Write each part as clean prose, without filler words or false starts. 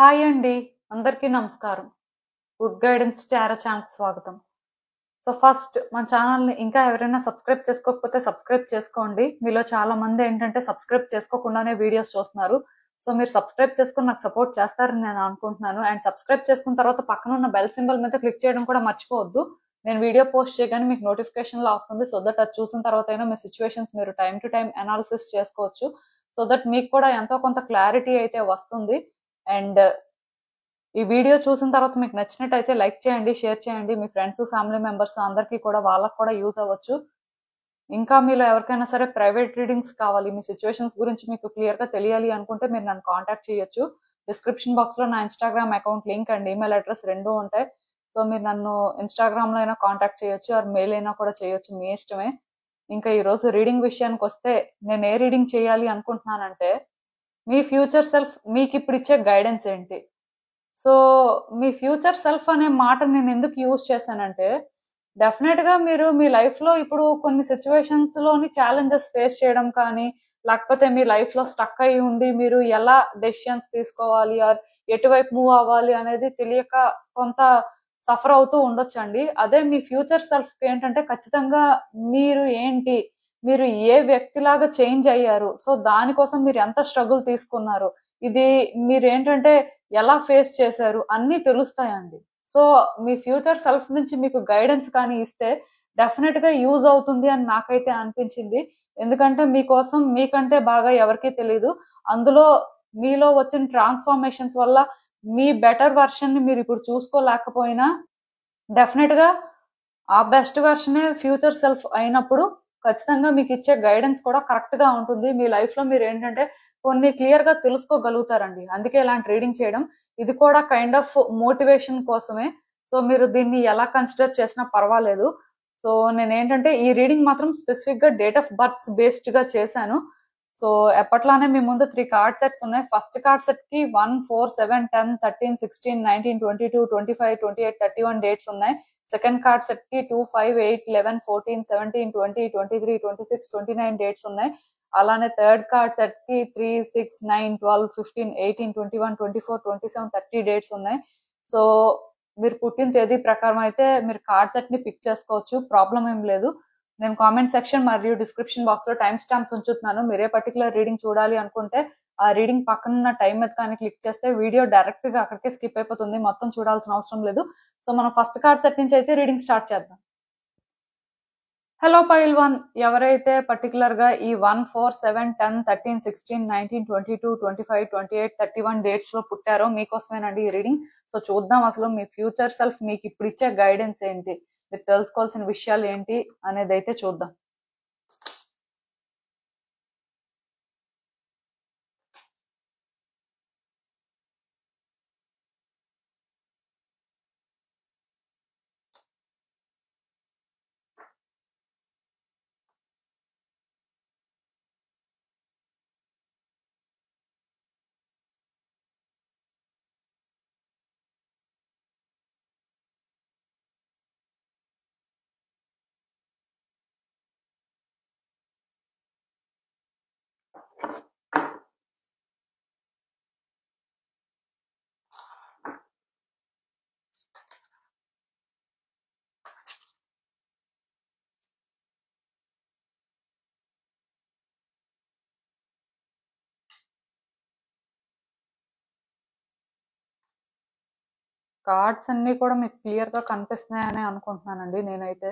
Hi అండి, అందరికీ నమస్కారం. గుడ్ గైడెన్స్ టారో ఛానల్కి స్వాగతం. సో ఫస్ట్ మన ఛానల్ని ఇంకా ఎవరైనా సబ్స్క్రైబ్ చేసుకోకపోతే సబ్స్క్రైబ్ చేసుకోండి. మీలో చాలా మంది ఏంటంటే సబ్స్క్రైబ్ చేసుకోకుండానే వీడియోస్ చూస్తున్నారు. సో మీరు సబ్స్క్రైబ్ చేసుకుని నాకు సపోర్ట్ చేస్తారని నేను అనుకుంటున్నాను. అండ్ సబ్స్క్రైబ్ చేసుకున్న తర్వాత పక్కన ఉన్న బెల్ సింబల్ మీద క్లిక్ చేయడం కూడా మర్చిపోవద్దు. నేను వీడియో పోస్ట్ చేయగానే మీకు నోటిఫికేషన్లో వస్తుంది. సో దట్ అది చూసిన తర్వాత అయినా మీ సిచ్యువేషన్స్ మీరు టైం టు టైం అనాలిసిస్ చేసుకోవచ్చు. సో దట్ మీకు కూడా ఎంతో కొంత క్లారిటీ అయితే వస్తుంది. అండ్ ఈ వీడియో చూసిన తర్వాత మీకు నచ్చినట్టయితే లైక్ చేయండి, షేర్ చేయండి. మీ ఫ్రెండ్స్, ఫ్యామిలీ మెంబర్స్ అందరికీ కూడా వాళ్ళకు కూడా యూజ్ అవ్వచ్చు. ఇంకా మీలో ఎవరికైనా సరే ప్రైవేట్ రీడింగ్స్ కావాలి, మీ సిచ్యువేషన్స్ గురించి మీకు క్లియర్గా తెలియాలి అనుకుంటే మీరు నన్ను కాంటాక్ట్ చేయొచ్చు. డిస్క్రిప్షన్ బాక్స్లో నా Instagram account link and email address రెండూ ఉంటాయి. సో మీరు నన్ను ఇన్స్టాగ్రామ్లో అయినా కాంటాక్ట్ చేయొచ్చు, ఆర్ మెయిల్ అయినా కూడా చేయొచ్చు, మీ ఇష్టమే. ఇంకా ఈరోజు రీడింగ్ విషయానికి వస్తే నేను ఏ రీడింగ్ చేయాలి అనుకుంటున్నానంటే, మీ ఫ్యూచర్ సెల్ఫ్ మీకు ఇప్పుడు ఇచ్చే గైడెన్స్ ఏంటి. సో మీ ఫ్యూచర్ సెల్ఫ్ అనే మాట నేను ఎందుకు యూజ్ చేశానంటే, డెఫినెట్గా మీరు మీ లైఫ్లో ఇప్పుడు కొన్ని సిచ్యువేషన్స్లోని ఛాలెంజెస్ ఫేస్ చేయడం కానీ, లేకపోతే మీ లైఫ్లో స్టక్ అయి ఉండి మీరు ఎలా డెసిషన్స్ తీసుకోవాలి ఆర్ ఎటువైపు మూవ్ అవ్వాలి అనేది తెలియక కొంత సఫర్ అవుతూ ఉండొచ్చండి. అదే మీ ఫ్యూచర్ సెల్ఫ్కి ఏంటంటే ఖచ్చితంగా మీరు ఏంటి, మీరు ఏ వ్యక్తిలాగా చేంజ్ అయ్యారు, సో దానికోసం మీరు ఎంత స్ట్రగుల్ తీసుకున్నారు, ఇది మీరు ఏంటంటే ఎలా ఫేస్ చేశారు అన్నీ తెలుస్తాయండి. సో మీ ఫ్యూచర్ సెల్ఫ్ నుంచి మీకు గైడెన్స్ కానీ ఇస్తే డెఫినెట్గా యూజ్ అవుతుంది అని నాకైతే అనిపించింది. ఎందుకంటే మీకోసం మీకంటే బాగా ఎవరికీ తెలియదు. అందులో మీలో వచ్చిన ట్రాన్స్ఫర్మేషన్స్ వల్ల మీ బెటర్ వర్షన్ని మీరు ఇప్పుడు చూసుకోలేకపోయినా డెఫినెట్గా ఆ బెస్ట్ వర్షనే ఫ్యూచర్ సెల్ఫ్ అయినప్పుడు ఖచ్చితంగా మీకు ఇచ్చే గైడెన్స్ కూడా కరెక్ట్గా ఉంటుంది. మీ లైఫ్లో మీరు ఏంటంటే కొన్ని క్లియర్గా తెలుసుకోగలుగుతారండి. అందుకే ఇలాంటి రీడింగ్ చేయడం. ఇది కూడా కైండ్ ఆఫ్ మోటివేషన్ కోసమే. సో మీరు దీన్ని ఎలా కన్సిడర్ చేసినా పర్వాలేదు. సో నేను ఏంటంటే ఈ రీడింగ్ మాత్రం స్పెసిఫిక్గా డేట్ ఆఫ్ బర్త్స్ బేస్డ్గా చేశాను. సో ఎప్పట్లానే మీ ముందు 3 కార్డ్ సెట్స్ ఉన్నాయి. ఫస్ట్ కార్డ్ సెట్కి 1, 4, 7, 10, 13, 16, 19, 22, 25, 28, 31 డేట్స్ ఉన్నాయి. సెకండ్ కార్డ్ సెట్కి 2, 5, 8, 11, 14, 17, 20, 23, 26, 29 డేట్స్ ఉన్నాయి. అలానే థర్డ్ కార్డ్ సెట్కి 3, 6, 9, 12, 15, 18, 21, 24, 27, 30 డేట్స్ ఉన్నాయి. సో మీరు పుట్టిన తేదీ ప్రకారం అయితే మీరు కార్డ్ సెట్ని పిక్ చేసుకోవచ్చు, ప్రాబ్లం ఏం లేదు. నేను కామెంట్ సెక్షన్ మరియు డిస్క్రిప్షన్ బాక్స్లో టైం స్టాంప్స్ ఉంచుతున్నాను. మీరే పర్టికులర్ రీడింగ్ చూడాలి అనుకుంటే ఆ రీడింగ్ పక్కన టైం మీద కానీ క్లిక్ చేస్తే వీడియో డైరెక్ట్గా అక్కడికే స్కిప్ అయిపోతుంది, మొత్తం చూడాల్సిన అవసరం లేదు. సో మనం ఫస్ట్ కార్డ్ సెట్ నుంచి అయితే రీడింగ్ స్టార్ట్ చేద్దాం. హలో పైల్ 1, ఎవరైతే పర్టికులర్గా ఈ 1, 4, 7, 10, 13, 16, 19, 22, 25, 28, 31 డేట్స్లో పుట్టారో మీకోసమేనండి ఈ రీడింగ్. సో చూద్దాం అసలు మీ ఫ్యూచర్ సెల్ఫ్ మీకు ఇప్పుడు ఇచ్చే గైడెన్స్ ఏంటి, మీరు తెలుసుకోవాల్సిన విషయాలు ఏంటి అనేది అయితే చూద్దాం. కార్డ్స్ అన్నీ కూడా మీకు క్లియర్గా కనిపిస్తున్నాయని అనుకుంటున్నానండి నేనైతే.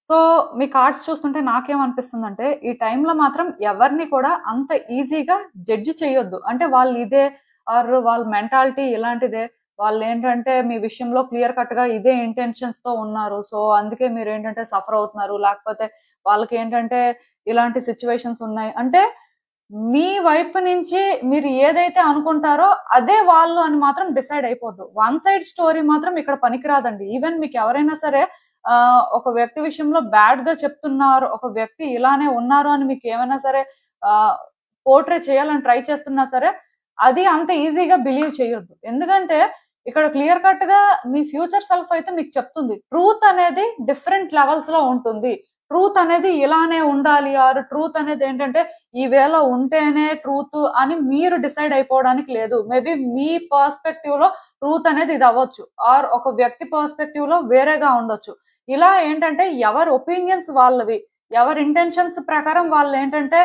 సో మీ కార్డ్స్ చూస్తుంటే నాకేమనిపిస్తుందంటే ఈ టైంలో మాత్రం ఎవరిని కూడా అంత ఈజీగా జడ్జి చేయొద్దు. అంటే వాళ్ళు ఇదే ఆర్ వాళ్ళ మెంటాలిటీ ఇలాంటిదే, వాళ్ళు ఏంటంటే మీ విషయంలో క్లియర్ కట్గా ఇదే ఇంటెన్షన్స్తో ఉన్నారు, సో అందుకే మీరు ఏంటంటే సఫర్ అవుతున్నారు, లేకపోతే వాళ్ళకి ఏంటంటే ఇలాంటి సిచ్యువేషన్స్ ఉన్నాయి అంటే మీ వైపు నుంచి మీరు ఏదైతే అనుకుంటారో అదే వాళ్ళు అని మాత్రం డిసైడ్ అయిపోద్దు. వన్ సైడ్ స్టోరీ మాత్రం ఇక్కడ పనికిరాదండి. ఈవెన్ మీకు ఎవరైనా సరే ఒక వ్యక్తి విషయంలో బ్యాడ్ గా చెప్తున్నారు, ఒక వ్యక్తి ఇలానే ఉన్నారు అని మీకు ఏమైనా సరే పోర్ట్రే చేయాలని ట్రై చేస్తున్నా సరే అది అంత ఈజీగా బిలీవ్ చేయొద్దు. ఎందుకంటే ఇక్కడ క్లియర్ కట్ గా మీ ఫ్యూచర్ సెల్ఫ్ అయితే మీకు చెప్తుంది ట్రూత్ అనేది డిఫరెంట్ లెవెల్స్ లో ఉంటుంది. ట్రూత్ అనేది ఇలానే ఉండాలి, ఆర్ ట్రూత్ అనేది ఏంటంటే ఈ వేలో ఉంటేనే ట్రూత్ అని మీరు డిసైడ్ అయిపోవడానికి లేదు. మేబీ మీ పర్స్పెక్టివ్ లో ట్రూత్ అనేది ఇది అవ్వచ్చు, ఆర్ ఒక వ్యక్తి పర్స్పెక్టివ్ లో వేరేగా ఉండొచ్చు. ఇలా ఏంటంటే ఎవరి ఒపీనియన్స్ వాళ్ళవి, ఎవరి ఇంటెన్షన్స్ ప్రకారం వాళ్ళు ఏంటంటే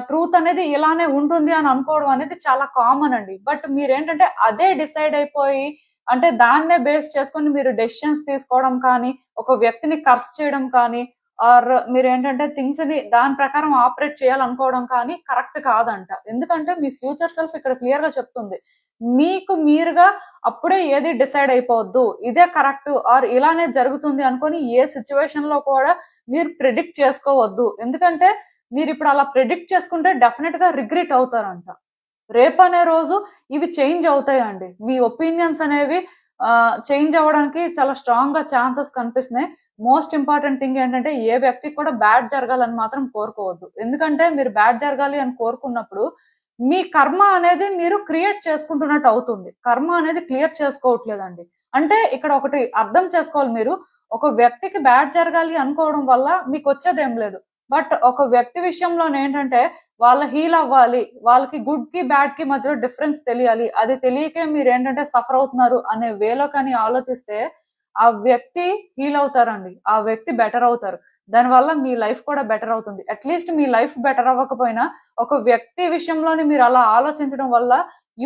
ట్రూత్ అనేది ఇలానే ఉంటుంది అని అనుకోవడం అనేది చాలా కామన్ అండి. బట్ మీరేంటంటే అదే డిసైడ్ అయిపోయి అంటే దాన్నే బేస్ చేసుకొని మీరు డెసిషన్స్ తీసుకోవడం కానీ, ఒక వ్యక్తిని కర్స్ చేయడం కానీ, ఆర్ మీరు ఏంటంటే థింగ్స్ ని దాని ప్రకారం ఆపరేట్ చేయాలనుకోవడం కానీ కరెక్ట్ కాదంట. ఎందుకంటే మీ ఫ్యూచర్ సెల్ఫ్ ఇక్కడ క్లియర్ గా చెప్తుంది, మీకు మీరుగా అప్పుడే ఏది డిసైడ్ అయిపోవద్దు, ఇదే కరెక్ట్ ఆర్ ఇలానే జరుగుతుంది అనుకొని ఏ సిచ్యువేషన్ లో కూడా మీరు ప్రిడిక్ట్ చేసుకోవద్దు. ఎందుకంటే మీరు ఇప్పుడు అలా ప్రిడిక్ట్ చేసుకుంటే డెఫినెట్ గా రిగ్రెట్ అవుతారంట. రేపు అనే రోజు ఇవి చేంజ్ అవుతాయండి, మీ ఒపీనియన్స్ అనేవి చేంజ్ అవ్వడానికి చాలా స్ట్రాంగ్ గా ఛాన్సెస్ కనిపిస్తున్నాయి. మోస్ట్ ఇంపార్టెంట్ థింగ్ ఏంటంటే ఏ వ్యక్తికి కూడా బ్యాడ్ జరగాలని మాత్రం కోరుకోవద్దు. ఎందుకంటే మీరు బ్యాడ్ జరగాలి అని కోరుకున్నప్పుడు మీ కర్మ అనేది మీరు క్రియేట్ చేసుకుంటున్నట్టు అవుతుంది. కర్మ అనేది క్లియర్ చేసుకోవట్లేదండి. అంటే ఇక్కడ ఒకటి అర్థం చేసుకోవాలి, మీరు ఒక వ్యక్తికి బ్యాడ్ జరగాలి అనుకోవడం వల్ల మీకు వచ్చేది ఏం లేదు. బట్ ఒక వ్యక్తి విషయంలో ఏంటంటే వాళ్ళ హీల్ అవ్వాలి, వాళ్ళకి గుడ్ కి బ్యాడ్ కి మధ్యలో డిఫరెన్స్ తెలియాలి. అది తెలియకే మీరు ఏంటంటే సఫర్ అవుతున్నారు అనే వేలో కానీ ఆలోచిస్తే ఆ వ్యక్తి హీల్ అవుతారండి, ఆ వ్యక్తి బెటర్ అవుతారు. దానివల్ల మీ లైఫ్ కూడా బెటర్ అవుతుంది. అట్లీస్ట్ మీ లైఫ్ బెటర్ అవ్వకపోయినా ఒక వ్యక్తి విషయంలోని మీరు అలా ఆలోచించడం వల్ల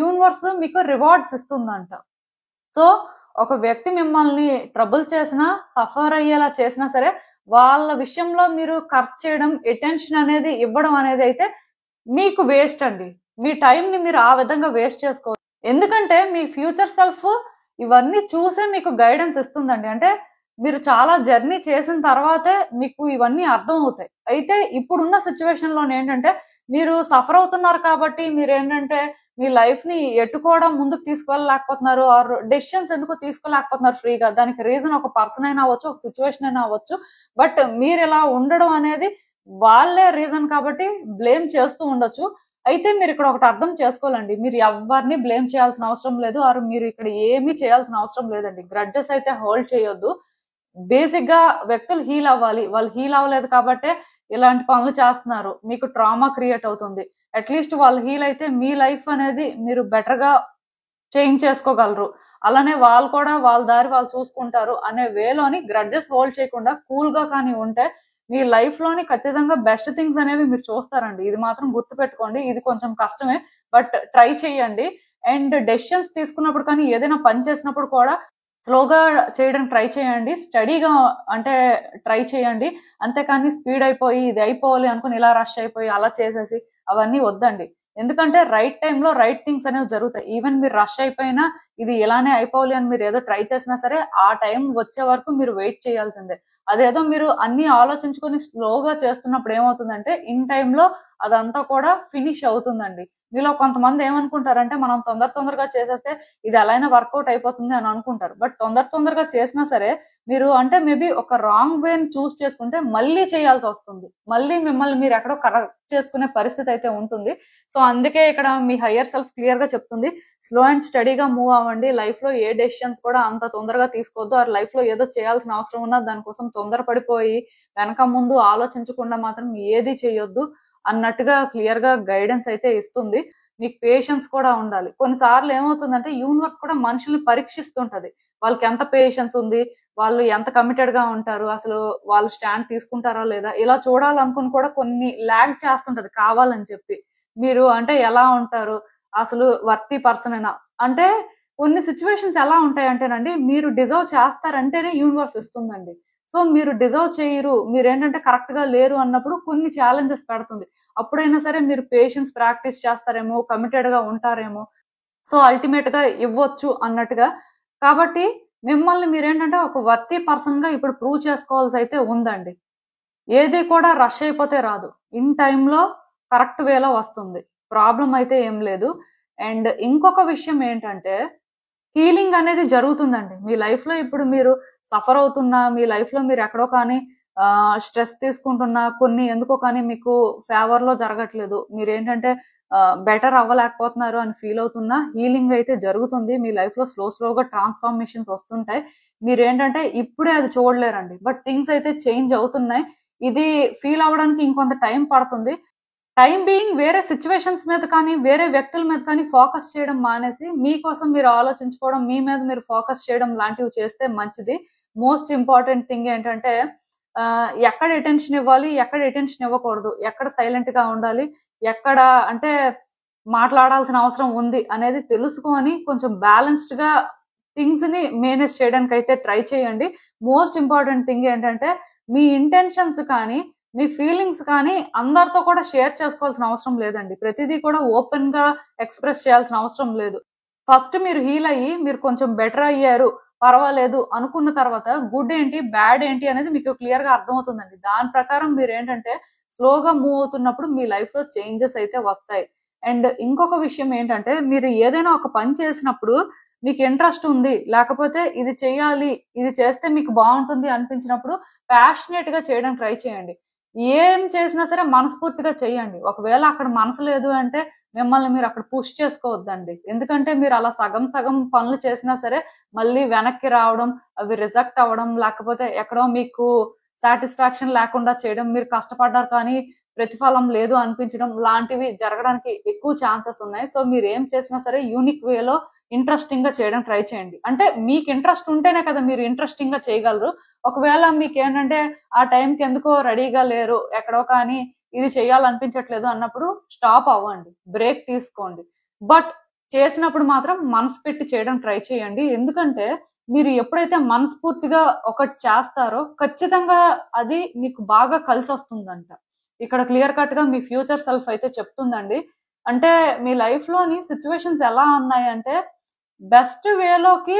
యూనివర్స్ మీకు రివార్డ్స్ ఇస్తుందంట. సో ఒక వ్యక్తి మిమ్మల్ని ట్రబుల్ చేసినా, సఫర్ అయ్యేలా చేసినా సరే వాళ్ళ విషయంలో మీరు కర్స్ చేయడం, అటెన్షన్ అనేది ఇవ్వడం అనేది అయితే మీకు వేస్ట్ అండి. మీ టైం ని మీరు ఆ విధంగా వేస్ట్ చేసుకోవచ్చు. ఎందుకంటే మీ ఫ్యూచర్ సెల్ఫ్ ఇవన్నీ చూసే మీకు గైడెన్స్ ఇస్తుందండి. అంటే మీరు చాలా జర్నీ చేసిన తర్వాతే మీకు ఇవన్నీ అర్థం అవుతాయి. అయితే ఇప్పుడున్న సిచ్యువేషన్ లో ఏంటంటే మీరు సఫర్ అవుతున్నారు కాబట్టి మీరు ఏంటంటే మీ లైఫ్ ని ఎటు కూడా ముందుకు తీసుకెళ్ళలేకపోతున్నారు, ఆర్ డెసిషన్స్ ఎందుకు తీసుకోలేకపోతున్నారు ఫ్రీగా. దానికి రీజన్ ఒక పర్సన్ అయినా అవ్వచ్చు, ఒక సిచ్యువేషన్ అయినా అవ్వచ్చు. బట్ మీరు ఇలా ఉండడం అనేది వాళ్ళే రీజన్ కాబట్టి బ్లేమ్ చేస్తూ ఉండొచ్చు. అయితే మీరు ఇక్కడ ఒకటి అర్థం చేసుకోవాలండి, మీరు ఎవరిని బ్లేమ్ చేయాల్సిన అవసరం లేదు, ఆర్ మీరు ఇక్కడ ఏమీ చేయాల్సిన అవసరం లేదండి. గ్రడ్జెస్ అయితే హోల్డ్ చేయొద్దు. బేసిక్ గా వ్యక్తులు హీల్ అవ్వాలి, వాళ్ళు హీల్ అవ్వలేదు కాబట్టే ఇలాంటి పనులు చేస్తున్నారు, మీకు ట్రామా క్రియేట్ అవుతుంది. అట్లీస్ట్ వాళ్ళు హీల్ అయితే మీ లైఫ్ అనేది మీరు బెటర్ గా చేంజ్ చేసుకోగలరు. అలానే వాళ్ళు కూడా వాళ్ళ దారి వాళ్ళు చూసుకుంటారు అనే వేలోని గ్రడ్జెస్ హోల్డ్ చేయకుండా కూల్ గా కానీ ఉంటే మీ లైఫ్ లోని ఖచ్చితంగా బెస్ట్ థింగ్స్ అనేవి మీరు చూస్తారండి. ఇది మాత్రం గుర్తు పెట్టుకోండి. ఇది కొంచెం కష్టమే, బట్ ట్రై చేయండి. అండ్ డెసిషన్స్ తీసుకున్నప్పుడు కానీ ఏదైనా పని చేసినప్పుడు కూడా స్లోగా చేయడానికి ట్రై చేయండి, స్టడీగా అంటే ట్రై చేయండి. అంతేకాని స్పీడ్ అయిపోయి ఇది అయిపోవాలి అనుకుని ఇలా రష్ అయిపోయి అలా చేసేసి అవన్నీ వద్దండి. ఎందుకంటే రైట్ టైంలో రైట్ థింగ్స్ అనేవి జరుగుతాయి. ఈవెన్ మీరు రష్ అయిపోయినా ఇది ఇలానే అయిపోవాలి అని మీరు ఏదో ట్రై చేసినా సరే ఆ టైం వచ్చే వరకు మీరు వెయిట్ చేయాల్సిందే. అదేదో మీరు అన్ని ఆలోచించుకొని స్లోగా చేస్తున్నప్పుడు ఏమవుతుందంటే ఇన్ టైంలో అదంతా కూడా ఫినిష్ అవుతుందండి. మీలో కొంతమంది ఏమనుకుంటారంటే మనం తొందరగా చేసేస్తే ఇది ఎలా అయినా వర్కౌట్ అయిపోతుంది అని అనుకుంటారు. బట్ తొందరగా చేసినా సరే మీరు అంటే మేబీ ఒక రాంగ్ వేని చూస్ చేసుకుంటే మళ్ళీ చేయాల్సి వస్తుంది, మళ్ళీ మిమ్మల్ని మీరు ఎక్కడో కరెక్ట్ చేసుకునే పరిస్థితి అయితే ఉంటుంది. సో అందుకే ఇక్కడ మీ హయ్యర్ సెల్ఫ్ క్లియర్ గా చెప్తుంది, స్లో అండ్ స్టడీగా మూవ్ అవ్వండి. లైఫ్ లో ఏ డెసిషన్స్ కూడా అంత తొందరగా తీసుకోవద్దు. ఆ లైఫ్ లో ఏదో చేయాల్సిన అవసరం ఉన్నా దానికోసం తొందరపడిపోయి వెనక ముందు ఆలోచించకుండా మాత్రం ఏది చేయొద్దు అన్నట్టుగా క్లియర్ గా గైడెన్స్ అయితే ఇస్తుంది. మీకు పేషెన్స్ కూడా ఉండాలి. కొన్నిసార్లు ఏమవుతుందంటే యూనివర్స్ కూడా మనుషుల్ని పరీక్షిస్తుంటది, వాళ్ళకి ఎంత పేషెన్స్ ఉంది, వాళ్ళు ఎంత కమిటెడ్ గా ఉంటారు, అసలు వాళ్ళు స్టాండ్ తీసుకుంటారా లేదా, ఇలా చూడాలనుకుని కూడా కొన్ని ల్యాగ్ చేస్తుంటది కావాలని చెప్పి. మీరు అంటే ఎలా ఉంటారు, అసలు వర్తీ పర్సన్ అయినా అంటే కొన్ని సిచ్యువేషన్స్ ఎలా ఉంటాయంటేనండి మీరు డిజర్వ్ చేస్తారంటేనే యూనివర్స్ ఇస్తుందండి. సో మీరు డిజర్వ్ చేయరు, మీరు ఏంటంటే కరెక్ట్ గా లేరు అన్నప్పుడు కొన్ని ఛాలెంజెస్ పెడుతుంది. అప్పుడైనా సరే మీరు పేషెన్స్ ప్రాక్టీస్ చేస్తారేమో, కమిటెడ్ గా ఉంటారేమో, సో అల్టిమేట్ గా ఇవ్వచ్చు అన్నట్టుగా. కాబట్టి మిమ్మల్ని మీరేంటంటే ఒక వర్తీ పర్సన్ గా ఇప్పుడు ప్రూవ్ చేసుకోవాల్సి అయితే ఉందండి. ఏది కూడా రష్ అయిపోతే రాదు, ఇన్ టైంలో కరెక్ట్ వేలో వస్తుంది, ప్రాబ్లం అయితే ఏం లేదు. అండ్ ఇంకొక విషయం ఏంటంటే హీలింగ్ అనేది జరుగుతుందండి మీ లైఫ్ లో. ఇప్పుడు మీరు సఫర్ అవుతున్నా, మీ లైఫ్ లో మీరు ఎక్కడో కానీ స్ట్రెస్ తీసుకుంటున్నా, కొన్ని ఎందుకో కానీ మీకు ఫేవర్ లో జరగట్లేదు, మీరేంటంటే బెటర్ అవ్వలేకపోతున్నారు అని ఫీల్ అవుతున్నా హీలింగ్ అయితే జరుగుతుంది. మీ లైఫ్ లో స్లోగా ట్రాన్స్ఫార్మేషన్స్ వస్తుంటాయి. మీరేంటంటే ఇప్పుడే అది చూడలేరండి, బట్ థింగ్స్ అయితే చేంజ్ అవుతున్నాయి. ఇది ఫీల్ అవ్వడానికి ఇంకొంత టైం పడుతుంది. టైం బీయింగ్ వేరే సిచ్యువేషన్స్ మీద కానీ వేరే వ్యక్తుల మీద కానీ ఫోకస్ చేయడం మానేసి మీకోసం మీరు ఆలోచించుకోవడం, మీ మీద మీరు ఫోకస్ చేయడం లాంటివి చేస్తే మంచిది. మోస్ట్ ఇంపార్టెంట్ థింగ్ ఏంటంటే ఎక్కడ అటెన్షన్ ఇవ్వాలి, ఎక్కడ అటెన్షన్ ఇవ్వకూడదు, ఎక్కడ సైలెంట్ గా ఉండాలి, ఎక్కడ అంటే మాట్లాడాల్సిన అవసరం ఉంది అనేది తెలుసుకొని కొంచెం బ్యాలెన్స్డ్ గా థింగ్స్ ని మేనేజ్ చేయడానికి అయితే ట్రై చేయండి. మోస్ట్ ఇంపార్టెంట్ థింగ్ ఏంటంటే మీ ఇంటెన్షన్స్ కానీ మీ ఫీలింగ్స్ కానీ అందరితో కూడా షేర్ చేసుకోవాల్సిన అవసరం లేదండి. ప్రతిదీ కూడా ఓపెన్ గా ఎక్స్ప్రెస్ చేయాల్సిన అవసరం లేదు. ఫస్ట్ మీరు హీల్ అయ్యి మీరు కొంచెం బెటర్ అయ్యారు, పర్వాలేదు అనుకున్న తర్వాత గుడ్ ఏంటి బ్యాడ్ ఏంటి అనేది మీకు క్లియర్ గా అర్థమవుతుందండి. దాని ప్రకారం మీరు ఏంటంటే స్లోగా మూవ్ అవుతున్నప్పుడు మీ లైఫ్ లో చేంజెస్ అయితే వస్తాయి. అండ్ ఇంకొక విషయం ఏంటంటే మీరు ఏదైనా ఒక పని చేసినప్పుడు మీకు ఇంట్రెస్ట్ ఉంది, లేకపోతే ఇది చేయాలి, ఇది చేస్తే మీకు బాగుంటుంది అనిపించినప్పుడు ప్యాషనేట్ గా చేయడానికి ట్రై చేయండి. ఏం చేసినా సరే మనస్ఫూర్తిగా చెయ్యండి. ఒకవేళ అక్కడ మనసు లేదు అంటే మిమ్మల్ని మీరు అక్కడ పుష్ చేసుకోవద్దండి. ఎందుకంటే మీరు అలా సగం సగం పనులు చేసినా సరే మళ్ళీ వెనక్కి రావడం, అవి రిజెక్ట్ అవ్వడం, లేకపోతే ఎక్కడో మీకు సాటిస్ఫాక్షన్ లేకుండా చేయడం, మీరు కష్టపడ్డారు కానీ ప్రతిఫలం లేదు అనిపించడం లాంటివి జరగడానికి ఎక్కువ ఛాన్సెస్ ఉన్నాయి. సో మీరు ఏం చేసినా సరే యూనిక్ వేలో ఇంట్రెస్టింగ్ గా చేయడం ట్రై చేయండి. అంటే మీకు ఇంట్రెస్ట్ ఉంటేనే కదా మీరు ఇంట్రెస్టింగ్ గా చేయగలరు. ఒకవేళ మీకు ఏంటంటే ఆ టైంకి ఎందుకో రెడీగా లేరు, ఎక్కడో కానీ ఇది చేయాలనిపించట్లేదు అన్నప్పుడు స్టాప్ అవ్వండి, బ్రేక్ తీసుకోండి. బట్ చేసినప్పుడు మాత్రం మనసు పెట్టి చేయడం ట్రై చేయండి. ఎందుకంటే మీరు ఎప్పుడైతే మనస్ఫూర్తిగా ఒకటి చేస్తారో ఖచ్చితంగా అది మీకు బాగా కలిసి వస్తుందంట. ఇక్కడ క్లియర్ కట్ గా మీ ఫ్యూచర్ సెల్ఫ్ అయితే చెప్తుందండి. అంటే మీ లైఫ్ లోని సిచ్యువేషన్స్ ఎలా ఉన్నాయంటే బెస్ట్ వేలోకి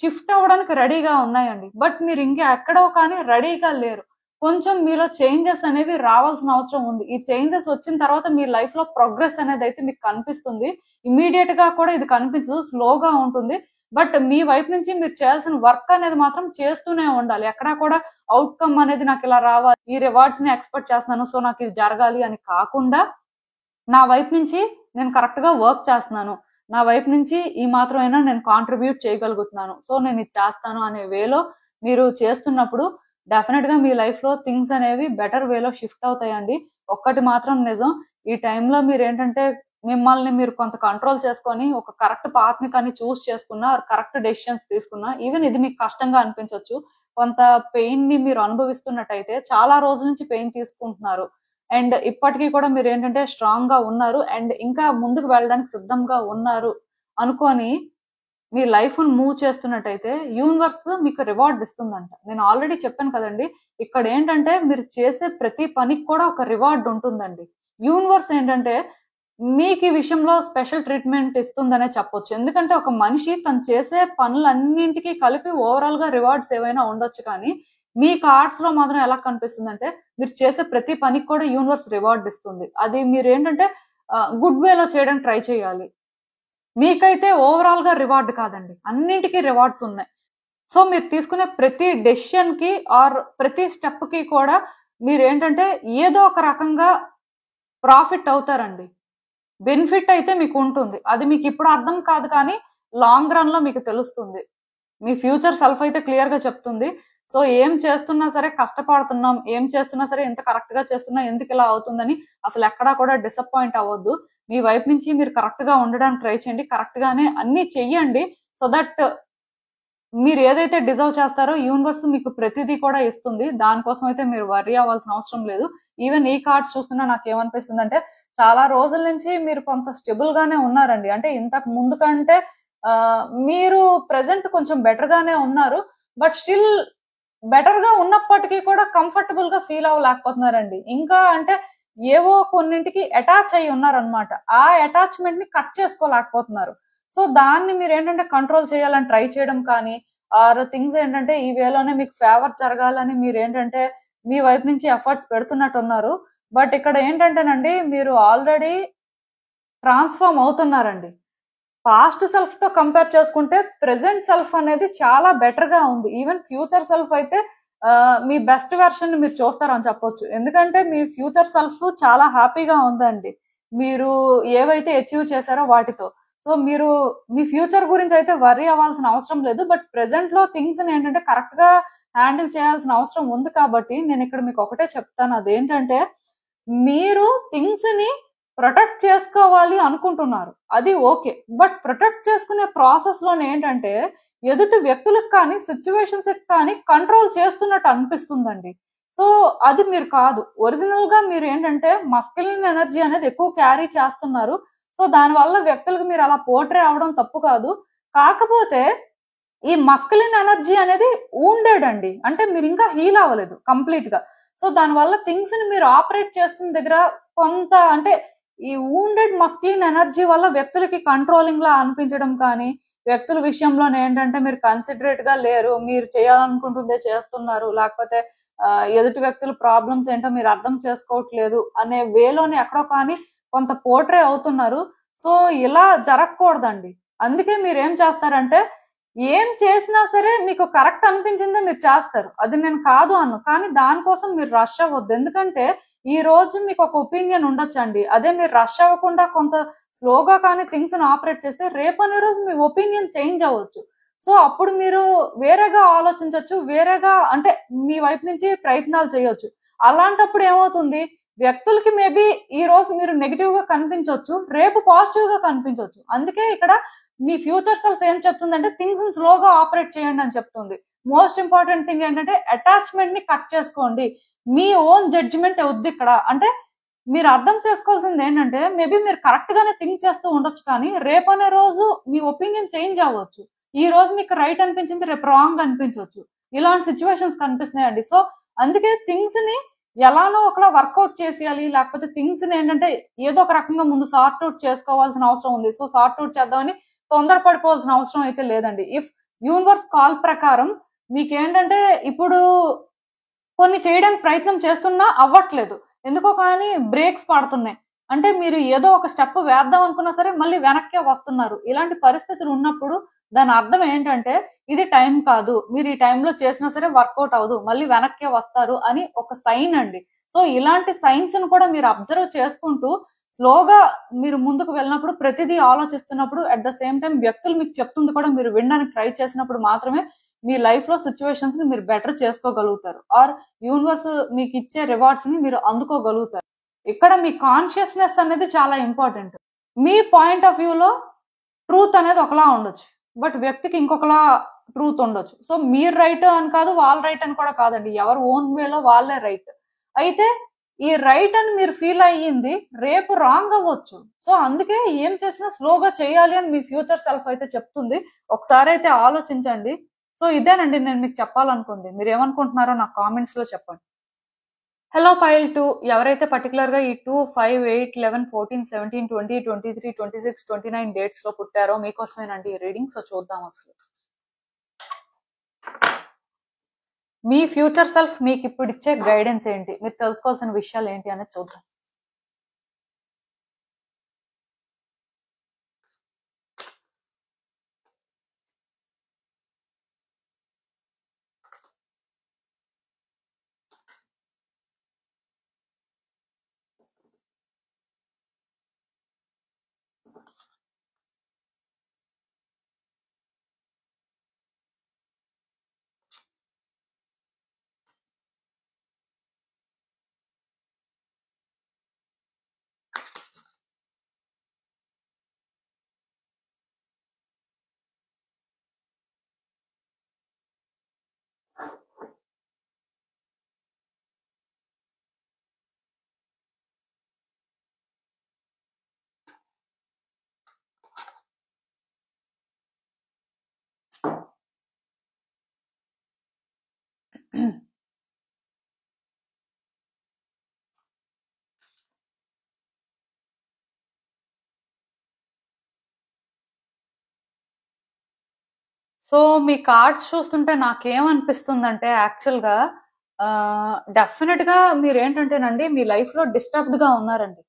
షిఫ్ట్ అవ్వడానికి రెడీగా ఉన్నాయండి, బట్ మీరు ఇంకా ఎక్కడో కానీ రెడీగా లేరు. కొంచెం మీలో చేంజెస్ అనేవి రావాల్సిన అవసరం ఉంది. ఈ చేంజెస్ వచ్చిన తర్వాత మీ లైఫ్ లో ప్రోగ్రెస్ అనేది అయితే మీకు కనిపిస్తుంది. ఇమీడియట్ గా కూడా ఇది కనిపించదు, స్లోగా ఉంటుంది. బట్ మీ వైపు నుంచి మీరు చేయాల్సిన వర్క్ అనేది మాత్రం చేస్తూనే ఉండాలి. ఎక్కడా కూడా అవుట్కమ్ అనేది నాకు ఇలా రావాలి, ఈ రివార్డ్స్ ని ఎక్స్పెక్ట్ చేస్తున్నాను, సో నాకు ఇది జరగాలి అని కాకుండా నా వైపు నుంచి నేను కరెక్ట్ గా వర్క్ చేస్తున్నాను, నా వైపు నుంచి ఈ మాత్రమైనా నేను కాంట్రిబ్యూట్ చేయగలుగుతున్నాను, సో నేను ఇది చేస్తాను అనే వేలో మీరు చేస్తున్నప్పుడు డెఫినెట్ గా మీ లైఫ్ లో థింగ్స్ అనేవి బెటర్ వేలో షిఫ్ట్ అవుతాయండి. ఒక్కటి మాత్రం నిజం, ఈ టైంలో మీరు ఏంటంటే మిమ్మల్ని మీరు కొంత కంట్రోల్ చేసుకొని ఒక కరెక్ట్ పాత్ ని కానీ చూస్ చేసుకున్నా, కరెక్ట్ డెసిషన్స్ తీసుకున్నా, ఈవెన్ ఇది మీకు కష్టంగా అనిపించవచ్చు, కొంత పెయిన్ ని మీరు అనుభవిస్తున్నట్టయితే చాలా రోజుల నుంచి పెయిన్ తీసుకుంటున్నారు అండ్ ఇప్పటికీ కూడా మీరు ఏంటంటే స్ట్రాంగ్ గా ఉన్నారు అండ్ ఇంకా ముందుకు వెళ్ళడానికి సిద్ధంగా ఉన్నారు అనుకొని మీ లైఫ్ ను మూవ్ చేస్తున్నట్టయితే యూనివర్స్ మీకు రివార్డ్ ఇస్తుందంట. నేను ఆల్రెడీ చెప్పాను కదండి, ఇక్కడ ఏంటంటే మీరు చేసే ప్రతి పనికి కూడా ఒక రివార్డ్ ఉంటుందండి. యూనివర్స్ ఏంటంటే మీకు ఈ విషయంలో స్పెషల్ ట్రీట్మెంట్ ఇస్తుందనే చెప్పొచ్చు. ఎందుకంటే ఒక మనిషి తను చేసే పనులన్నింటికి కలిపి ఓవరాల్ గా రివార్డ్స్ ఏవైనా ఉండొచ్చు, కానీ మీ కార్డ్స్ లో మాత్రం ఎలా కనిపిస్తుంది అంటే మీరు చేసే ప్రతి పనికి కూడా యూనివర్స్ రివార్డ్ ఇస్తుంది. అది మీరు ఏంటంటే గుడ్ వేలో చేయడానికి ట్రై చేయాలి. మీకైతే ఓవరాల్ గా రివార్డ్ కాదండి, అన్నింటికీ రివార్డ్స్ ఉన్నాయి. సో మీరు తీసుకునే ప్రతి డెసిషన్ కి ఆర్ ప్రతి స్టెప్ కి కూడా మీరు ఏంటంటే ఏదో ఒక రకంగా ప్రాఫిట్ అవుతారండి. బెనిఫిట్ అయితే మీకు ఉంటుంది, అది మీకు ఇప్పుడు అర్థం కాదు కానీ లాంగ్ రన్ లో మీకు తెలుస్తుంది. మీ ఫ్యూచర్ సెల్ఫ్ అయితే క్లియర్ గా చెప్తుంది. సో ఏం చేస్తున్నా సరే కష్టపడుతున్నాం, ఏం చేస్తున్నా సరే ఎంత కరెక్ట్ గా చేస్తున్నా ఎందుకు ఇలా అవుతుందని అసలు ఎక్కడా కూడా డిసప్పాయింట్ అవ్వద్దు. మీ వైపు నుంచి మీరు కరెక్ట్ గా ఉండడానికి ట్రై చేయండి, కరెక్ట్ గానే అన్ని చెయ్యండి. సో దట్ మీరు ఏదైతే డిజర్వ్ చేస్తారో యూనివర్స్ మీకు ప్రతిదీ కూడా ఇస్తుంది. దానికోసం అయితే మీరు వర్రీ అవ్వాల్సిన అవసరం లేదు. ఈవెన్ ఈ కార్డ్స్ చూస్తున్నా నాకు ఏమనిపిస్తుంది అంటే చాలా రోజుల నుంచి మీరు కొంత స్టెబుల్ గానే ఉన్నారండి. అంటే ఇంతకు ముందు కంటే మీరు ప్రెసెంట్ కొంచెం బెటర్ గానే ఉన్నారు, బట్ స్టిల్ బెటర్ గా ఉన్నప్పటికీ కూడా కంఫర్టబుల్ గా ఫీల్ అవ్వలేకపోతున్నారండి. ఇంకా అంటే ఏవో కొన్నింటికి అటాచ్ అయి ఉన్నారనమాట, ఆ అటాచ్మెంట్ ని కట్ చేసుకోలేకపోతున్నారు. సో దాన్ని మీరు ఏంటంటే కంట్రోల్ చేయాలని ట్రై చేయడం కానీ ఆర్ థింగ్స్ ఏంటంటే ఈ వేలోనే మీకు ఫేవర్ జరగాలని మీరు ఏంటంటే మీ వైపు నుంచి ఎఫర్ట్స్ పెడుతున్నట్టు ఉన్నారు. బట్ ఇక్కడ ఏంటంటేనండి మీరు ఆల్రెడీ ట్రాన్స్ఫార్మ్ అవుతున్నారండి. పాస్ట్ సెల్ఫ్ తో కంపేర్ చేసుకుంటే ప్రెసెంట్ సెల్ఫ్ అనేది చాలా బెటర్ గా ఉంది. ఈవెన్ ఫ్యూచర్ సెల్ఫ్ అయితే మీ బెస్ట్ వెర్షన్ మీరు చూస్తారని చెప్పొచ్చు. ఎందుకంటే మీ ఫ్యూచర్ సెల్ఫ్ చాలా హ్యాపీగా ఉందండి. మీరు ఏవైతే అచీవ్ చేశారో వాటితో. సో మీరు మీ ఫ్యూచర్ గురించి అయితే వర్రీ అవ్వాల్సిన అవసరం లేదు. బట్ ప్రెసెంట్ లో థింగ్స్ ఏంటంటే కరెక్ట్ గా హ్యాండిల్ చేయాల్సిన అవసరం ఉంది కాబట్టి నేను ఇక్కడ మీకు ఒకటే చెప్తాను. అదేంటంటే మీరు థింగ్స్ ని ప్రొటెక్ట్ చేసుకోవాలి అనుకుంటున్నారు, అది ఓకే. బట్ ప్రొటెక్ట్ చేసుకునే ప్రాసెస్ లోనే ఏంటంటే ఎదుటి వ్యక్తులకు కానీ సిచ్యువేషన్స్ కానీ కంట్రోల్ చేస్తున్నట్టు అనిపిస్తుందండి. సో అది మీరు కాదు. ఒరిజినల్ గా మీరు ఏంటంటే మస్కులిన్ ఎనర్జీ అనేది ఎక్కువ క్యారీ చేస్తున్నారు. సో దానివల్ల వ్యక్తులకు మీరు అలా పోర్ట్రే అవడం తప్పు కాదు. కాకపోతే ఈ మస్కులిన్ ఎనర్జీ అనేది వూండెడ్ అండి, అంటే మీరు ఇంకా హీల్ అవ్వలేదు కంప్లీట్ గా. సో దానివల్ల థింగ్స్ ని మీరు ఆపరేట్ చేస్తున్న దగ్గర కొంత అంటే ఈ వూండెడ్ మస్కులిన్ ఎనర్జీ వల్ల వ్యక్తులకి కంట్రోలింగ్ లా అనిపించడం కానీ, వ్యక్తుల విషయంలో ఏంటంటే మీరు కన్సిడరేట్ గా లేరు, మీరు చేయాలనుకుంటుందే చేస్తున్నారు, లేకపోతే ఎదుటి వ్యక్తుల ప్రాబ్లమ్స్ ఏంటో మీరు అర్థం చేసుకోవట్లేదు అనే వేలోనే ఎక్కడో కానీ కొంత పోర్ట్రే అవుతున్నారు. సో ఇలా జరగకూడదండి. అందుకే మీరు ఏం చేస్తారంటే ఏం చేసినా సరే మీకు కరెక్ట్ అనిపించిందే మీరు చేస్తారు, అది నేను కాదు అన్ను. కానీ దానికోసం మీరు రష్ అవ్వద్దు. ఎందుకంటే ఈ రోజు మీకు ఒక ఒపీనియన్ ఉండొచ్చండి, అదే మీరు రష్ అవ్వకుండా కొంత స్లోగా కానీ థింగ్స్ ని ఆపరేట్ చేస్తే రేపనే రోజు మీ ఒపీనియన్ చేంజ్ అవ్వచ్చు. సో అప్పుడు మీరు వేరేగా ఆలోచించవచ్చు, వేరేగా అంటే మీ వైపు నుంచి ప్రయత్నాలు చేయొచ్చు. అలాంటప్పుడు ఏమవుతుంది, వ్యక్తులకి మేబీ ఈ రోజు మీరు నెగిటివ్ గా కనిపించవచ్చు, రేపు పాజిటివ్ గా కనిపించవచ్చు. అందుకే ఇక్కడ మీ ఫ్యూచర్ సెల్ఫ్ ఏం చెప్తుందంటే థింగ్స్ స్లోగా ఆపరేట్ చేయండి అని చెప్తుంది. మోస్ట్ ఇంపార్టెంట్ థింగ్ ఏంటంటే అటాచ్మెంట్ ని కట్ చేసుకోండి. మీ ఓన్ జడ్జిమెంట్ వద్దు ఇక్కడ. అంటే మీరు అర్థం చేసుకోవాల్సింది ఏంటంటే మేబీ మీరు కరెక్ట్ గానే థింక్ చేస్తూ ఉండొచ్చు, కానీ రేపనే రోజు మీ ఒపీనియన్ చేంజ్ అవ్వచ్చు. ఈ రోజు మీకు రైట్ అనిపించింది రేపు రాంగ్ అనిపించవచ్చు. ఇలాంటి సిచ్యువేషన్స్ కనిపిస్తున్నాయండి. సో అందుకే థింగ్స్ ని ఎలానో ఒకలా వర్కౌట్ చేసేయాలి, లేకపోతే థింగ్స్ ని ఏంటంటే ఏదో ఒక రకంగా ముందు సార్ట్ అవుట్ చేసుకోవాల్సిన అవసరం ఉంది. సో సార్ట్ అవుట్ చేద్దామని తొందరపడిపోవాల్సిన అవసరం అయితే లేదండి. ఇఫ్ యూనివర్స్ కాల్ ప్రకారం మీకేంటంటే ఇప్పుడు కొన్ని చేయడానికి ప్రయత్నం చేస్తున్నా అవ్వట్లేదు, ఎందుకో కానీ బ్రేక్స్ పడుతున్నాయి. అంటే మీరు ఏదో ఒక స్టెప్ వేద్దాం అనుకున్నా సరే మళ్ళీ వెనక్కే వస్తున్నారు. ఇలాంటి పరిస్థితులు ఉన్నప్పుడు దాని అర్థం ఏంటంటే ఇది టైం కాదు, మీరు ఈ టైంలో చేసినా సరే వర్కౌట్ అవ్వదు, మళ్ళీ వెనక్కే వస్తారు అని ఒక సైన్ అండి. సో ఇలాంటి సైన్స్ ను కూడా మీరు అబ్జర్వ్ చేసుకుంటూ స్లోగా మీరు ముందుకు వెళ్ళినప్పుడు, ప్రతిదీ ఆలోచిస్తున్నప్పుడు, అట్ ద సేమ్ టైం వ్యక్తులు మీకు చెప్తుంది కూడా మీరు వినడానికి ట్రై చేసినప్పుడు మాత్రమే మీ లైఫ్ లో సిచ్యువేషన్స్ ని మీరు బెటర్ చేసుకోగలుగుతారు, ఆర్ యూనివర్స్ మీకు ఇచ్చే రివార్డ్స్ ని మీరు అందుకోగలుగుతారు. ఇక్కడ మీ కాన్షియస్నెస్ అనేది చాలా ఇంపార్టెంట్. మీ పాయింట్ ఆఫ్ వ్యూలో ట్రూత్ అనేది ఒకలా ఉండొచ్చు, బట్ వ్యక్తికి ఇంకొకలా ట్రూత్ ఉండొచ్చు. సో మీరు రైట్ అని కాదు, వాళ్ళ రైట్ అని కూడా కాదండి, ఎవరు ఓన్ వేలో వాళ్ళే రైట్. అయితే ఈ రైట్ అని మీరు ఫీల్ అయ్యింది రేపు రాంగ్ అవ్వచ్చు. సో అందుకే ఏం చేసినా స్లోగా చేయాలి అని మీ ఫ్యూచర్ సెల్ఫ్ అయితే చెప్తుంది. ఒకసారి అయితే ఆలోచించండి. సో ఇదేనండి నేను మీకు చెప్పాలనుకుంది. మీరు ఏమనుకుంటున్నారో నాకు కామెంట్స్ లో చెప్పండి. హలో పైల్ 2, ఎవరైతే పర్టికులర్ గా ఈ 2, 5, 8, 11, 14, 17, 20, 23, 26, 29 డేట్స్ లో పుట్టారో మీకోసమేనండి ఈ రీడింగ్. సో చూద్దాం అసలు మీ ఫ్యూచర్ సెల్ఫ్ మీకు ఇప్పుడు ఇచ్చే గైడెన్స్ ఏంటి, మీరు తెలుసుకోవాల్సిన విషయాలు ఏంటి అనేది చూద్దాం. సో మీ కార్డ్స్ చూస్తుంటే నాకేమనిపిస్తుందంటే యాక్చువల్గా డెఫినెట్ గా మీరు ఏంటంటేనండి మీ లైఫ్ లో డిస్టర్బ్డ్ గా ఉన్నారండి.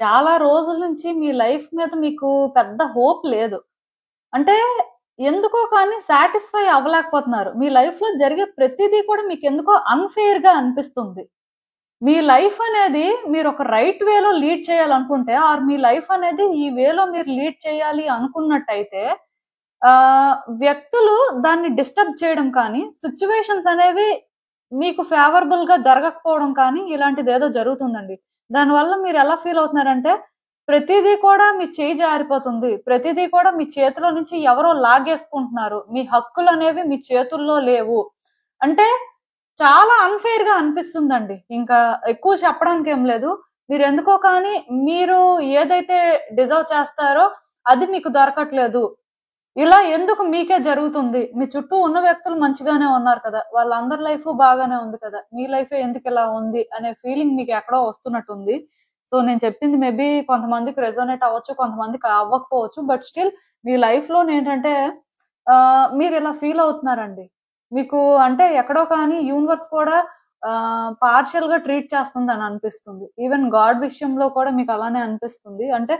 చాలా రోజుల నుంచి మీ లైఫ్ మీద మీకు పెద్ద హోప్ లేదు. అంటే ఎందుకో కానీ సాటిస్ఫై అవ్వలేకపోతున్నారు. మీ లైఫ్ లో జరిగే ప్రతిదీ కూడా మీకు ఎందుకో అన్ఫెయిర్ గా అనిపిస్తుంది. మీ లైఫ్ అనేది మీరు ఒక రైట్ వేలో లీడ్ చేయాలనుకుంటే ఆర్ మీ లైఫ్ అనేది ఈ వేలో మీరు లీడ్ చేయాలి అనుకున్నట్టయితే వ్యక్తులు దాన్ని డిస్టర్బ్ చేయడం కానీ సిచ్యువేషన్స్ అనేవి మీకు ఫేవరబుల్ గా జరగకపోవడం కానీ ఇలాంటిది ఏదో జరుగుతుందండి. దానివల్ల మీరు ఎలా ఫీల్ అవుతున్నారంటే ప్రతిదీ కూడా మీ చేయి జారిపోతుంది, ప్రతిదీ కూడా మీ చేతిలో నుంచి ఎవరో లాగేసుకుంటున్నారు, మీ హక్కులు అనేవి మీ చేతుల్లో లేవు అంటే చాలా అన్ఫేర్ గా అనిపిస్తుందండి. ఇంకా ఎక్కువ చెప్పడానికి ఏం లేదు. మీరు ఎందుకో కానీ మీరు ఏదైతే డిజర్వ్ చేస్తారో అది మీకు దొరకట్లేదు. ఇలా ఎందుకు మీకే జరుగుతుంది? మీ చుట్టూ ఉన్న వ్యక్తులు మంచిగానే ఉన్నారు కదా, వాళ్ళందరి లైఫ్ బాగానే ఉంది కదా, మీ లైఫే ఎందుకు ఇలా ఉంది అనే ఫీలింగ్ మీకు ఎక్కడో వస్తున్నట్టుంది. సో నేను చెప్పింది మేబీ కొంతమందికి రెజోనేట్ అవ్వచ్చు, కొంతమందికి అవ్వకపోవచ్చు. బట్ స్టిల్ మీ లైఫ్ లో ఏంటంటే మీరు ఇలా ఫీల్ అవుతున్నారండి. మీకు అంటే ఎక్కడో కానీ యూనివర్స్ కూడా పార్షియల్ గా ట్రీట్ చేస్తుంది అని అనిపిస్తుంది. ఈవెన్ గాడ్ విషయంలో కూడా మీకు అలానే అనిపిస్తుంది. అంటే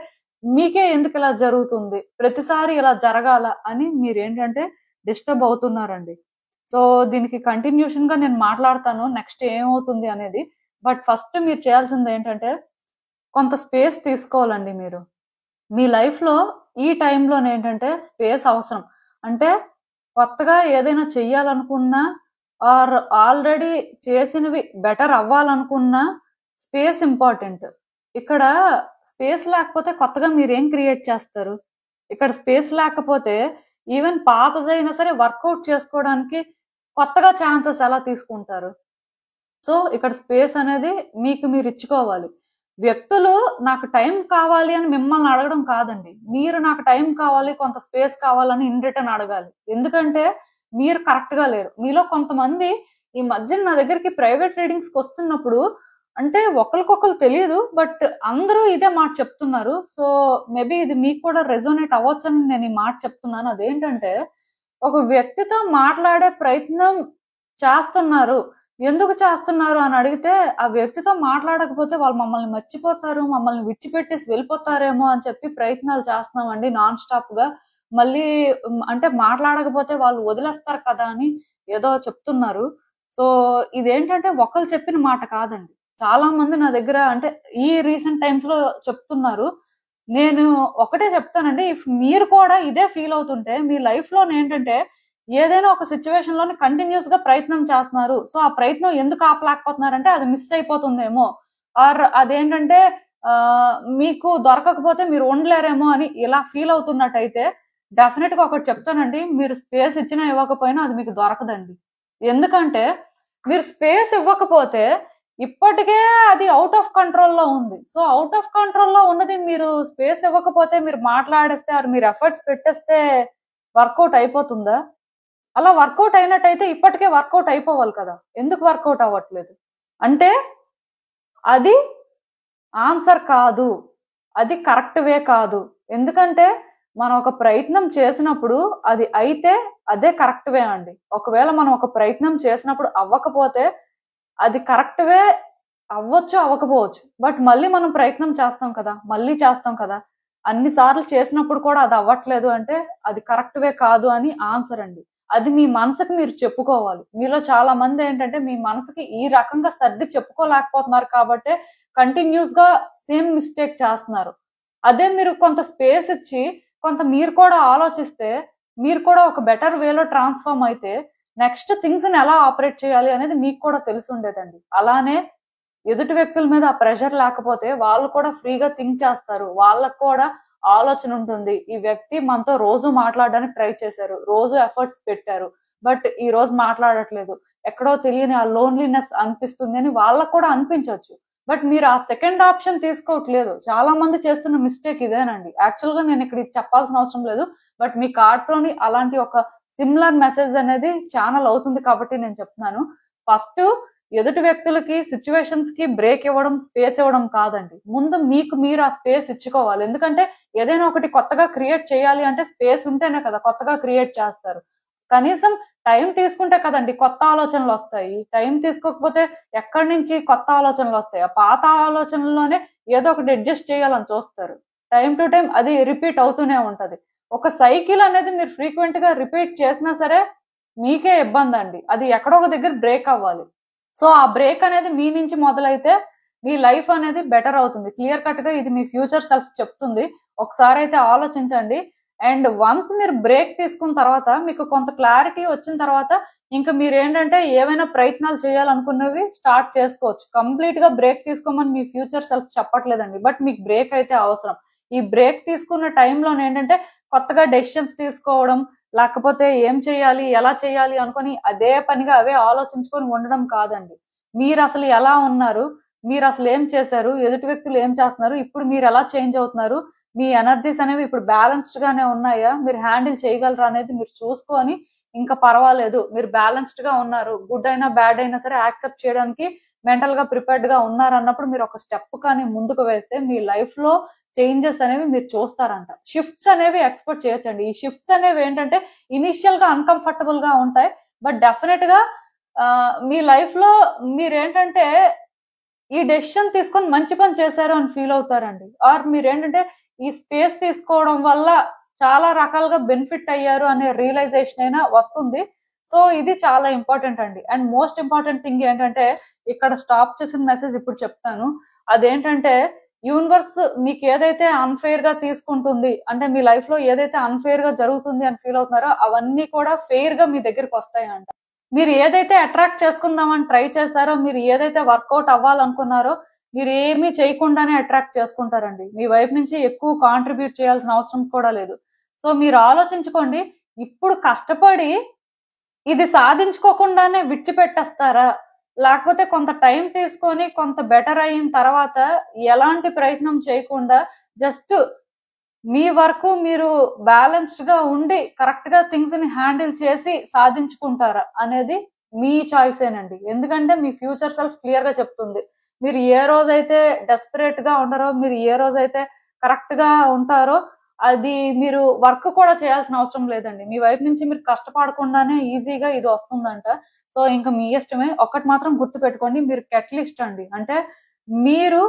మీకే ఎందుకు ఇలా జరుగుతుంది, ప్రతిసారి ఇలా జరగాల అని మీరు ఏంటంటే డిస్టర్బ్ అవుతున్నారండి. సో దీనికి కంటిన్యూషన్ గా నేను మాట్లాడతాను నెక్స్ట్ ఏమవుతుంది అనేది. బట్ ఫస్ట్ మీరు చేయాల్సింది ఏంటంటే కొంత స్పేస్ తీసుకోవాలండి. మీరు మీ లైఫ్ లో ఈ టైంలో ఏంటంటే స్పేస్ అవసరం. అంటే కొత్తగా ఏదైనా చెయ్యాలనుకున్నా ఆర్ ఆల్రెడీ చేసినవి బెటర్ అవ్వాలనుకున్నా స్పేస్ ఇంపార్టెంట్. ఇక్కడ స్పేస్ లేకపోతే కొత్తగా మీరేం క్రియేట్ చేస్తారు? ఇక్కడ స్పేస్ లేకపోతే ఈవెన్ పాతదైనా సరే వర్కౌట్ చేసుకోవడానికి కొత్తగా ఛాన్సెస్ ఎలా తీసుకుంటారు? సో ఇక్కడ స్పేస్ అనేది మీకు మీరు ఇచ్చుకోవాలి. వ్యక్తులు నాకు టైం కావాలి అని మిమ్మల్ని అడగడం కాదండి, మీరు నాకు టైం కావాలి, కొంత స్పేస్ కావాలని ఇన్ రిటర్న్ అడగాలి. ఎందుకంటే మీరు కరెక్ట్ గా లేరు. మీలో కొంతమంది ఈ మధ్య నా దగ్గరికి ప్రైవేట్ రీడింగ్స్ కి వస్తున్నప్పుడు అంటే ఒకరికొకరు తెలియదు, బట్ అందరూ ఇదే మాట చెప్తున్నారు. సో మేబీ ఇది మీకు కూడా రెజోనేట్ అవ్వచ్చని నేను ఈ మాట చెప్తున్నాను. అదేంటంటే ఒక వ్యక్తితో మాట్లాడే ప్రయత్నం చేస్తున్నారు, ఎందుకు చేస్తున్నారు అని అడిగితే ఆ వ్యక్తితో మాట్లాడకపోతే వాళ్ళు మమ్మల్ని మర్చిపోతారు, మమ్మల్ని విడిచిపెట్టేసి వెళ్ళిపోతారేమో అని చెప్పి ప్రయత్నాలు చేస్తున్నామండి నాన్ స్టాప్ గా. మళ్ళీ అంటే మాట్లాడకపోతే వాళ్ళు వదిలేస్తారు కదా అని ఏదో చెప్తున్నారు. సో ఇదేంటంటే ఒకరు చెప్పిన మాట కాదండి, చాలా మంది నా దగ్గర అంటే ఈ రీసెంట్ టైమ్స్ లో చెప్తున్నారు. నేను ఒకటే చెప్తానండి, ఇఫ్ మీరు కూడా ఇదే ఫీల్ అవుతుంటే మీ లైఫ్ లో ఏంటంటే ఏదైనా ఒక సిచ్యువేషన్ లోని కంటిన్యూస్ గా ప్రయత్నం చేస్తున్నారు. సో ఆ ప్రయత్నం ఎందుకు ఆపలేకపోతున్నారంటే అది మిస్ అయిపోతుందేమో, ఆర్ అదేంటంటే మీకు దొరకకపోతే మీరు ఉండలేరేమో అని ఇలా ఫీల్ అవుతున్నట్టయితే డెఫినెట్ గా ఒకటి చెప్తానండి, మీరు స్పేస్ ఇచ్చినా ఇవ్వకపోయినా అది మీకు దొరకదండి. ఎందుకంటే మీరు స్పేస్ ఇవ్వకపోతే ఇప్పటికే అది అవుట్ ఆఫ్ కంట్రోల్లో ఉంది. సో అవుట్ ఆఫ్ కంట్రోల్లో ఉన్నది మీరు స్పేస్ ఇవ్వకపోతే, మీరు మాట్లాడేస్తే ఆర్ మీరు ఎఫర్ట్స్ పెట్టేస్తే వర్కౌట్ అయిపోతుందా? అలా వర్కౌట్ అయినట్టయితే ఇప్పటికే వర్కౌట్ అయిపోవాలి కదా, ఎందుకు వర్కౌట్ అవ్వట్లేదు? అంటే అది ఆన్సర్ కాదు, అది కరెక్ట్ వే కాదు. ఎందుకంటే మనం ఒక ప్రయత్నం చేసినప్పుడు అది అయితే అదే కరెక్ట్ వే అండి. ఒకవేళ మనం ఒక ప్రయత్నం చేసినప్పుడు అవ్వకపోతే అది కరెక్ట్ వే అవ్వచ్చు, అవ్వకపోవచ్చు, బట్ మళ్ళీ మనం ప్రయత్నం చేస్తాం కదా, మళ్ళీ చేస్తాం కదా. అన్నిసార్లు చేసినప్పుడు కూడా అది అవ్వట్లేదు అంటే అది కరెక్ట్ వే కాదు అని ఆన్సర్ అండి. అది మీ మనసుకి మీరు చెప్పుకోవాలి. మీలో చాలా మంది ఏంటంటే మీ మనసుకి ఈ రకంగా సర్ది చెప్పుకోలేకపోతున్నారు కాబట్టి కంటిన్యూస్ గా సేమ్ మిస్టేక్ చేస్తున్నారు. అదే మీరు కొంత స్పేస్ ఇచ్చి కొంత మీరు కూడా ఆలోచిస్తే, మీరు కూడా ఒక బెటర్ వేలో ట్రాన్స్ఫార్మ్ అయితే నెక్స్ట్ థింగ్స్ ని ఎలా ఆపరేట్ చేయాలి అనేది మీకు కూడా తెలిసి ఉండేదండి. అలానే ఎదుటి వ్యక్తుల మీద ఆ ప్రెషర్ లేకపోతే వాళ్ళు కూడా ఫ్రీగా థింక్ చేస్తారు, వాళ్ళకు కూడా ఆలోచన ఉంటుంది. ఈ వ్యక్తి మనతో రోజు మాట్లాడడానికి ట్రై చేశారు, రోజు ఎఫర్ట్స్ పెట్టారు, బట్ ఈ రోజు మాట్లాడట్లేదు, ఎక్కడో తెలియని ఆ లోన్లీనెస్ అనిపిస్తుంది అని వాళ్ళకు కూడా అనిపించవచ్చు. బట్ మీరు ఆ సెకండ్ ఆప్షన్ తీసుకోవట్లేదు. చాలా మంది చేస్తున్న మిస్టేక్ ఇదేనండి. యాక్చువల్ గా నేను ఇక్కడ చెప్పాల్సిన అవసరం లేదు, బట్ మీ కార్డ్స్ లోని అలాంటి ఒక సిమిలర్ మెసేజ్ అనేది ఛానల్ అవుతుంది కాబట్టి నేను చెప్తున్నాను. ఫస్ట్ ఎదుటి వ్యక్తులకి సిచ్యువేషన్స్ కి బ్రేక్ ఇవ్వడం, స్పేస్ ఇవ్వడం కాదండి, ముందు మీకు మీరు ఆ స్పేస్ ఇచ్చుకోవాలి. ఎందుకంటే ఏదైనా ఒకటి కొత్తగా క్రియేట్ చేయాలి అంటే స్పేస్ ఉంటేనే కదా కొత్తగా క్రియేట్ చేస్తారు. కనీసం టైం తీసుకుంటే కదండి కొత్త ఆలోచనలు వస్తాయి. టైం తీసుకోకపోతే ఎక్కడి నుంచి కొత్త ఆలోచనలు వస్తాయి? ఆ పాత ఆలోచనల్లోనే ఏదో ఒకటి అడ్జస్ట్ చేయాలని చూస్తారు. టైం టు టైం అది రిపీట్ అవుతూనే ఉంటది. ఒక సైకిల్ అనేది మీరు ఫ్రీక్వెంట్ గా రిపీట్ చేసినా సరే మీకే ఇబ్బంది అండి, అది ఎక్కడో ఒక దగ్గర బ్రేక్ అవ్వాలి. సో ఆ బ్రేక్ అనేది మీ నుంచి మొదలైతే మీ లైఫ్ అనేది బెటర్ అవుతుంది. క్లియర్ కట్ గా ఇది మీ ఫ్యూచర్ సెల్ఫ్ చెప్తుంది. ఒకసారి అయితే ఆలోచించండి. అండ్ వన్స్ మీరు బ్రేక్ తీసుకున్న తర్వాత మీకు కొంత క్లారిటీ వచ్చిన తర్వాత ఇంకా మీరు ఏంటంటే ఏవైనా ప్రయత్నాలు చేయాలనుకున్నవి స్టార్ట్ చేసుకోవచ్చు. కంప్లీట్ గా బ్రేక్ తీసుకోమని మీ ఫ్యూచర్ సెల్ఫ్ చెప్పట్లేదండి, బట్ మీకు బ్రేక్ అయితే అవసరం. ఈ బ్రేక్ తీసుకున్న టైంలో ఏంటంటే కొత్తగా డెసిషన్స్ తీసుకోవడం, లేకపోతే ఏం చేయాలి ఎలా చేయాలి అనుకొని అదే పనిగా అవే ఆలోచించుకొని ఉండడం కాదండి. మీరు అసలు ఎలా ఉన్నారు, మీరు అసలు ఏం చేశారు, ఎదుటి వ్యక్తులు ఏం చేస్తున్నారు, ఇప్పుడు మీరు ఎలా చేంజ్ అవుతున్నారు, మీ ఎనర్జీస్ అనేవి ఇప్పుడు బ్యాలెన్స్డ్ గానే ఉన్నాయా, మీరు హ్యాండిల్ చేయగలరా అనేది మీరు చూసుకొని ఇంకా పర్వాలేదు, మీరు బ్యాలెన్స్డ్ గా ఉన్నారు, గుడ్ అయినా బ్యాడ్ అయినా సరే యాక్సెప్ట్ చేయడానికి మెంటల్ గా ప్రిపేర్డ్ గా ఉన్నారు అన్నప్పుడు మీరు ఒక స్టెప్ కానీ ముందుకు వేస్తే మీ లైఫ్ లో చేంజెస్ అనేవి మీరు చూస్తారంట. షిఫ్ట్స్ అనేవి ఎక్స్పెక్ట్ చేయొచ్చండి. ఈ షిఫ్ట్స్ అనేవి ఏంటంటే ఇనిషియల్ గా అన్కంఫర్టబుల్ గా ఉంటాయి, బట్ డెఫినెట్ గా మీ లైఫ్ లో మీరేంటంటే ఈ డెసిషన్ తీసుకొని మంచి పని చేశారు అని ఫీల్ అవుతారండి. ఆర్ మీరేంటంటే ఈ స్పేస్ తీసుకోవడం వల్ల చాలా రకాలుగా బెనిఫిట్ అయ్యారు అనే రియలైజేషన్ అయినా వస్తుంది. సో ఇది చాలా ఇంపార్టెంట్ అండి. అండ్ మోస్ట్ ఇంపార్టెంట్ థింగ్ ఏంటంటే ఇక్కడ స్టాప్ చేసిన మెసేజ్ ఇప్పుడు చెప్తాను. అదేంటంటే యూనివర్స్ మీకు ఏదైతే అన్ఫేర్ గా తీసుకుంటుంది, అంటే మీ లైఫ్ లో ఏదైతే అన్ఫేర్ గా జరుగుతుంది అని ఫీల్ అవుతున్నారో అవన్నీ కూడా ఫెయిర్ గా మీ దగ్గరికి వస్తాయంట. మీరు ఏదైతే అట్రాక్ట్ చేసుకుందామని ట్రై చేస్తారో, మీరు ఏదైతే వర్కౌట్ అవ్వాలనుకున్నారో మీరు ఏమీ చేయకుండానే అట్రాక్ట్ చేసుకుంటారండి. మీ వైపు నుంచి ఎక్కువ కాంట్రిబ్యూట్ చేయాల్సిన అవసరం కూడా లేదు. సో మీరు ఆలోచించుకోండి, ఇప్పుడు కష్టపడి ఇది సాధించుకోకుండానే విడిచిపెట్టేస్తారా, లేకపోతే కొంత టైం తీసుకొని కొంత బెటర్ అయిన తర్వాత ఎలాంటి ప్రయత్నం చేయకుండా జస్ట్ మీ వరకు మీరు బ్యాలెన్స్డ్ గా ఉండి కరెక్ట్ గా థింగ్స్ ని హ్యాండిల్ చేసి సాధించుకుంటారా అనేది మీ చాయిసేనండి. ఎందుకంటే మీ ఫ్యూచర్ సెల్ఫ్ క్లియర్ గా చెప్తుంది. మీరు ఏ రోజైతే డెస్పరేట్ గా ఉండరో, మీరు ఏ రోజైతే కరెక్ట్ గా ఉంటారో అది మీరు వర్క్ కూడా చేయాల్సిన అవసరం లేదండి. మీ వైపు నుంచి మీరు కష్టపడకుండానే ఈజీగా ఇది వస్తుందంట. సో ఇంకా మీ ఇష్టమే. ఒక్కటి మాత్రం గుర్తు పెట్టుకోండి, మీరు కెటలిస్ట్ అండి. అంటే మీరు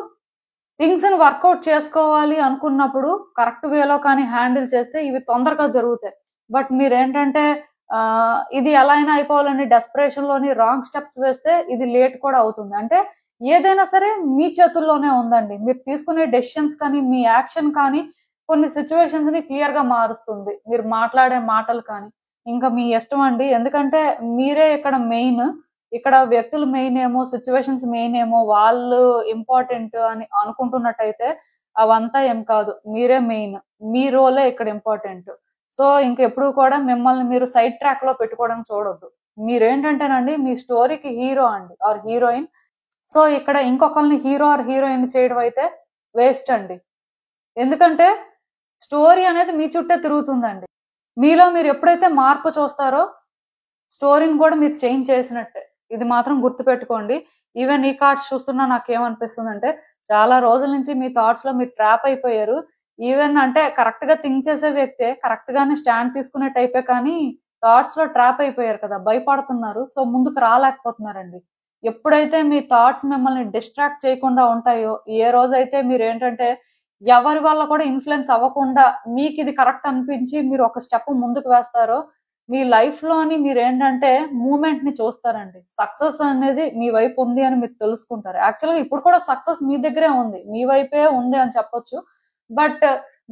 థింగ్స్ ని వర్కౌట్ చేసుకోవాలి అనుకున్నప్పుడు కరెక్ట్ వేలో కానీ హ్యాండిల్ చేస్తే ఇవి తొందరగా జరుగుతాయి. బట్ మీరేంటంటే ఇది ఎలా అయినా అయిపోవాలని డెస్పరేషన్ లోని రాంగ్ స్టెప్స్ వేస్తే ఇది లేట్ కూడా అవుతుంది. అంటే ఏదైనా సరే మీ చేతుల్లోనే ఉందండి. మీరు తీసుకునే డెసిషన్స్ కానీ మీ యాక్షన్ కానీ కొన్ని సిచ్యువేషన్స్ ని క్లియర్ గా మారుస్తుంది. మీరు మాట్లాడే మాటలు కానీ ఇంకా మీ ఇష్టం అండి. ఎందుకంటే మీరే ఇక్కడ మెయిన్. ఇక్కడ వ్యక్తులు మెయిన్ ఏమో, సిచ్యువేషన్స్ మెయిన్ ఏమో, వాళ్ళు ఇంపార్టెంట్ అని అనుకుంటున్నట్టయితే అవంతా ఏం కాదు. మీరే మెయిన్, మీ రోలే ఇక్కడ ఇంపార్టెంట్. సో ఇంకెప్పుడు కూడా మిమ్మల్ని మీరు సైడ్ ట్రాక్ లో పెట్టుకోవడం చూడొద్దు. మీరేంటంటేనండి మీ స్టోరీకి హీరో అండి ఆర్ హీరోయిన్. సో ఇక్కడ ఇంకొకరిని హీరో ఆర్ హీరోయిన్ చేయడం అయితే వేస్ట్ అండి. ఎందుకంటే స్టోరీ అనేది మీ చుట్టే తిరుగుతుందండి. మీలో మీరు ఎప్పుడైతే మార్పు చూస్తారో స్టోరీని కూడా మీరు చేంజ్ చేసినట్టే. ఇది మాత్రం గుర్తుపెట్టుకోండి. ఈవెన్ ఈ కార్డ్స్ చూస్తున్నా నాకేమనిపిస్తుంది అంటే చాలా రోజుల నుంచి మీ థాట్స్ లో మీరు ట్రాప్ అయిపోయారు. ఈవెన్ అంటే కరెక్ట్ గా థింక్ చేసే వ్యక్తే, కరెక్ట్ గానే స్టాండ్ తీసుకునే టైపే, కానీ థాట్స్ లో ట్రాప్ అయిపోయారు కదా, భయపడుతున్నారు. సో ముందుకు రాలేకపోతున్నారండి. ఎప్పుడైతే మీ థాట్స్ మిమ్మల్ని డిస్ట్రాక్ట్ చేయకుండా ఉంటాయో, ఏ రోజైతే మీరు ఏంటంటే ఎవరి వల్ల కూడా ఇన్ఫ్లుయెన్స్ అవ్వకుండా మీకు ఇది కరెక్ట్ అనిపించి మీరు ఒక స్టెప్ ముందుకు వేస్తారో మీ లైఫ్ లోని మీరు ఏంటంటే మూమెంట్ ని చూస్తారండి. సక్సెస్ అనేది మీ వైపు ఉంది అని మీరు తెలుసుకుంటారు. యాక్చువల్గా ఇప్పుడు కూడా సక్సెస్ మీ దగ్గరే ఉంది, మీ వైపే ఉంది అని చెప్పొచ్చు. బట్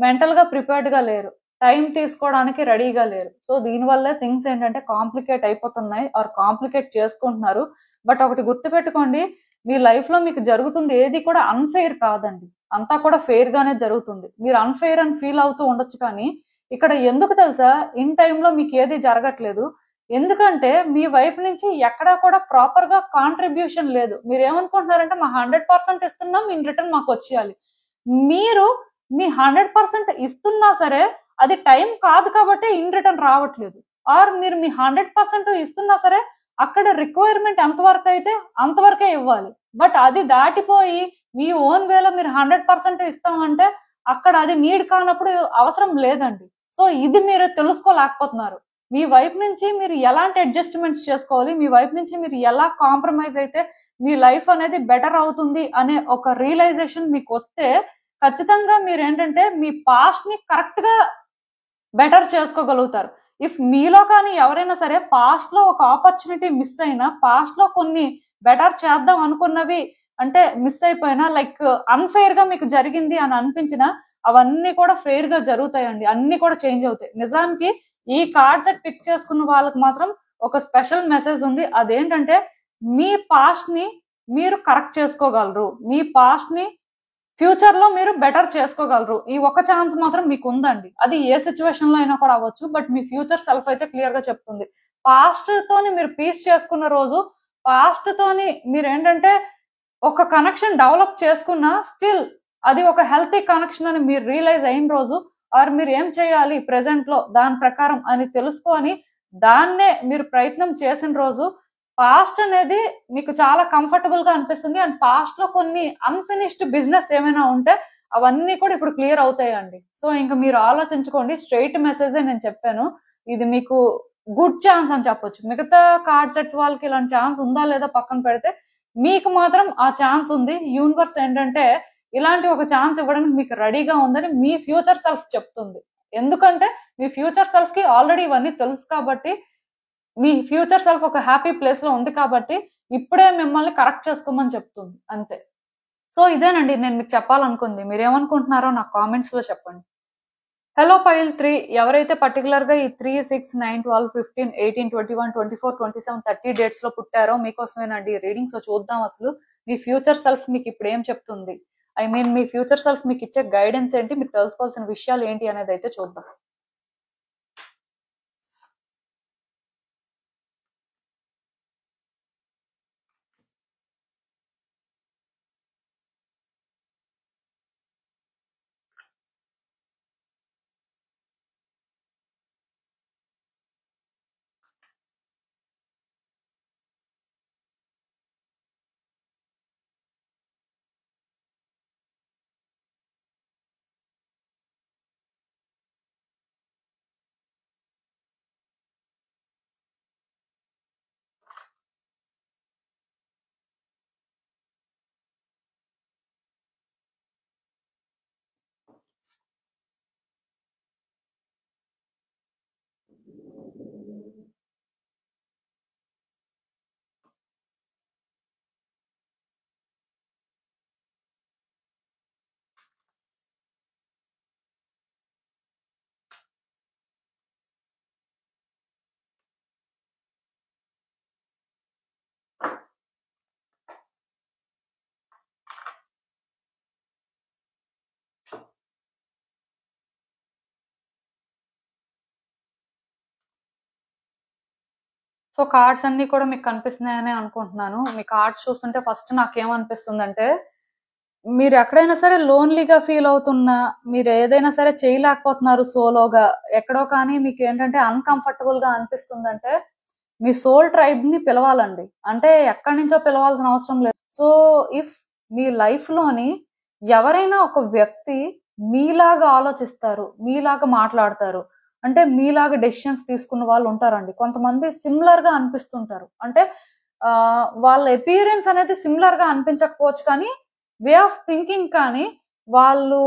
మెంటల్ గా ప్రిపేర్డ్ గా లేరు, టైం తీసుకోవడానికి రెడీగా లేరు. సో దీనివల్లే థింగ్స్ ఏంటంటే కాంప్లికేట్ అయిపోతున్నాయి ఆర్ కాంప్లికేట్ చేసుకుంటున్నారు. బట్ ఒకటి గుర్తుపెట్టుకోండి, మీ లైఫ్ లో మీకు జరుగుతుంది ఏది కూడా అన్ఫెయిర్ కాదండి, అంతా కూడా ఫెయిర్ గానే జరుగుతుంది. మీరు అన్ఫెయిర్ అని ఫీల్ అవుతూ ఉండొచ్చు, కానీ ఇక్కడ ఎందుకు తెలుసా ఇన్ టైంలో మీకు ఏది జరగట్లేదు, ఎందుకంటే మీ వైపు నుంచి ఎక్కడా కూడా ప్రాపర్ గా కాంట్రిబ్యూషన్ లేదు. మీరు ఏమనుకుంటున్నారంటే మా 100% ఇస్తున్నాం, ఇన్ రిటర్న్ మాకు వచ్చేయాలి. మీరు మీ 100% ఇస్తున్నా సరే అది టైం కాదు కాబట్టి ఇన్ రిటర్న్ రావట్లేదు. ఆర్ మీరు మీ 100% ఇస్తున్నా సరే అక్కడ రిక్వైర్మెంట్ ఎంతవరకు అయితే అంతవరకే ఇవ్వాలి. బట్ అది దాటిపోయి మీ ఓన్ వేలో మీరు 100% ఇస్తామంటే అక్కడ అది నీడ్ కానప్పుడు అవసరం లేదండి. సో ఇది మీరు తెలుసుకోలేకపోతున్నారు. మీ వైపు నుంచి మీరు ఎలాంటి అడ్జస్ట్మెంట్స్ చేసుకోవాలి, మీ వైపు నుంచి మీరు ఎలా కాంప్రమైజ్ అయితే మీ లైఫ్ అనేది బెటర్ అవుతుంది అనే ఒక రియలైజేషన్ మీకు వస్తే ఖచ్చితంగా మీరు ఏంటంటే మీ పాస్ట్ ని కరెక్ట్ గా బెటర్ చేసుకోగలుగుతారు. ఇఫ్ మీలో కానీ ఎవరైనా సరే పాస్ట్ లో ఒక ఆపర్చునిటీ మిస్ అయినా, పాస్ట్ లో కొన్ని బెటర్ చేద్దాం అనుకున్నవి అంటే మిస్ అయిపోయినా, లైక్ అన్ఫెయిర్ గా మీకు జరిగింది అని అనిపించినా, అవన్నీ కూడా ఫెయిర్ గా జరుగుతాయండి. అన్ని కూడా చేంజ్ అవుతాయి. నిజానికి ఈ కార్డ్ సెట్ పిక్ చేసుకున్న వాళ్ళకి మాత్రం ఒక స్పెషల్ మెసేజ్ ఉంది. అదేంటంటే మీ పాస్ట్ ని మీరు కరెక్ట్ చేసుకోగలరు. మీ పాస్ట్ ని ఫ్యూచర్ లో మీరు బెటర్ చేసుకోగలరు. ఈ ఒక ఛాన్స్ మాత్రం మీకు ఉందండి. అది ఏ సిచ్యువేషన్ లో అయినా కూడా అవ్వచ్చు. బట్ మీ ఫ్యూచర్ సెల్ఫ్ అయితే క్లియర్ గా చెప్తుంది. పాస్ట్ తోని మీరు పీస్ చేసుకున్న రోజు, పాస్ట్ తోని మీరు ఏంటంటే ఒక కనెక్షన్ డెవలప్ చేసుకున్నా స్టిల్ అది ఒక హెల్తీ కనెక్షన్ అని మీరు రియలైజ్ అయిన రోజు, ఆర్ మీరు ఏం చేయాలి ప్రెసెంట్ లో దాని ప్రకారం అని తెలుసుకొని దాన్నే మీరు ప్రయత్నం చేసిన రోజు, పాస్ట్ అనేది మీకు చాలా కంఫర్టబుల్ గా అనిపిస్తుంది. అండ్ పాస్ట్ లో కొన్ని అన్ఫినిష్డ్ బిజినెస్ ఏమైనా ఉంటే అవన్నీ కూడా ఇప్పుడు క్లియర్ అవుతాయండి. సో ఇంకా మీరు ఆలోచించుకోండి. స్ట్రైట్ మెసేజ్ నేను చెప్పాను. ఇది మీకు గుడ్ ఛాన్స్ అని చెప్పొచ్చు. మిగతా కార్డ్ సెట్స్ వాళ్ళకి ఇలాంటి ఛాన్స్ ఉందా లేదా పక్కన పెడితే, మీకు మాత్రం ఆ ఛాన్స్ ఉంది. యూనివర్స్ ఏంటంటే ఇలాంటి ఒక ఛాన్స్ ఇవ్వడానికి మీకు రెడీగా ఉందని మీ ఫ్యూచర్ సెల్ఫ్ చెప్తుంది. ఎందుకంటే మీ ఫ్యూచర్ సెల్ఫ్ కి ఆల్రెడీ ఇవన్నీ తెలుసు కాబట్టి, మీ ఫ్యూచర్ సెల్ఫ్ ఒక హ్యాపీ ప్లేస్ లో ఉంది కాబట్టి ఇప్పుడే మిమ్మల్ని కరెక్ట్ చేసుకోమని చెప్తుంది అంతే. సో ఇదేనండి నేను మీకు చెప్పాలనుకుంది. మీరేమనుకుంటున్నారో నాకు కామెంట్స్ లో చెప్పండి. హలో పైల్ 3, ఎవరైతే పర్టికులర్ గా ఈ 3, 6, 9, 12, 15, 18, 21, 24, 27, 30 డేట్స్ లో పుట్టారో మీకోసమేనండి రీడింగ్. సో చూద్దాం అసలు మీ ఫ్యూచర్ సెల్ఫ్ మీకు ఇప్పుడు ఏం చెప్తుంది. I mean me future self మీకు ఇచ్చే గైడెన్స్ ఏంటి, మీరు తెలుసుకోవాల్సిన విషయాలు ఏంటి అనేది అయితే చూద్దాం. సో కార్డ్స్ అన్ని కూడా మీకు కనిపిస్తున్నాయని అనుకుంటున్నాను. మీ కార్డ్స్ చూస్తుంటే ఫస్ట్ నాకేమనిపిస్తుందంటే, మీరు ఎక్కడైనా సరే లోన్లీగా ఫీల్ అవుతున్నా, మీరు ఏదైనా సరే చేయలేకపోతున్నారు సోలోగా, ఎక్కడో కానీ మీకు ఏంటంటే అన్కంఫర్టబుల్ గా అనిపిస్తుందంటే మీ సోల్ ట్రైబ్ ని పిలవాలండి. అంటే ఎక్కడి నుంచో పిలవాల్సిన అవసరం లేదు. సో ఇఫ్ మీ లైఫ్ లోని ఎవరైనా ఒక వ్యక్తి మీలాగా ఆలోచిస్తారు, మీలాగా మాట్లాడతారు, అంటే మీలాగా డెసిషన్స్ తీసుకున్న వాళ్ళు ఉంటారండి. కొంతమంది సిమిలర్ గా అనిపిస్తుంటారు. అంటే వాళ్ళ అపియరెన్స్ అనేది సిమిలర్ గా అనిపించకపోవచ్చు, కానీ వే ఆఫ్ థింకింగ్ కానీ, వాళ్ళు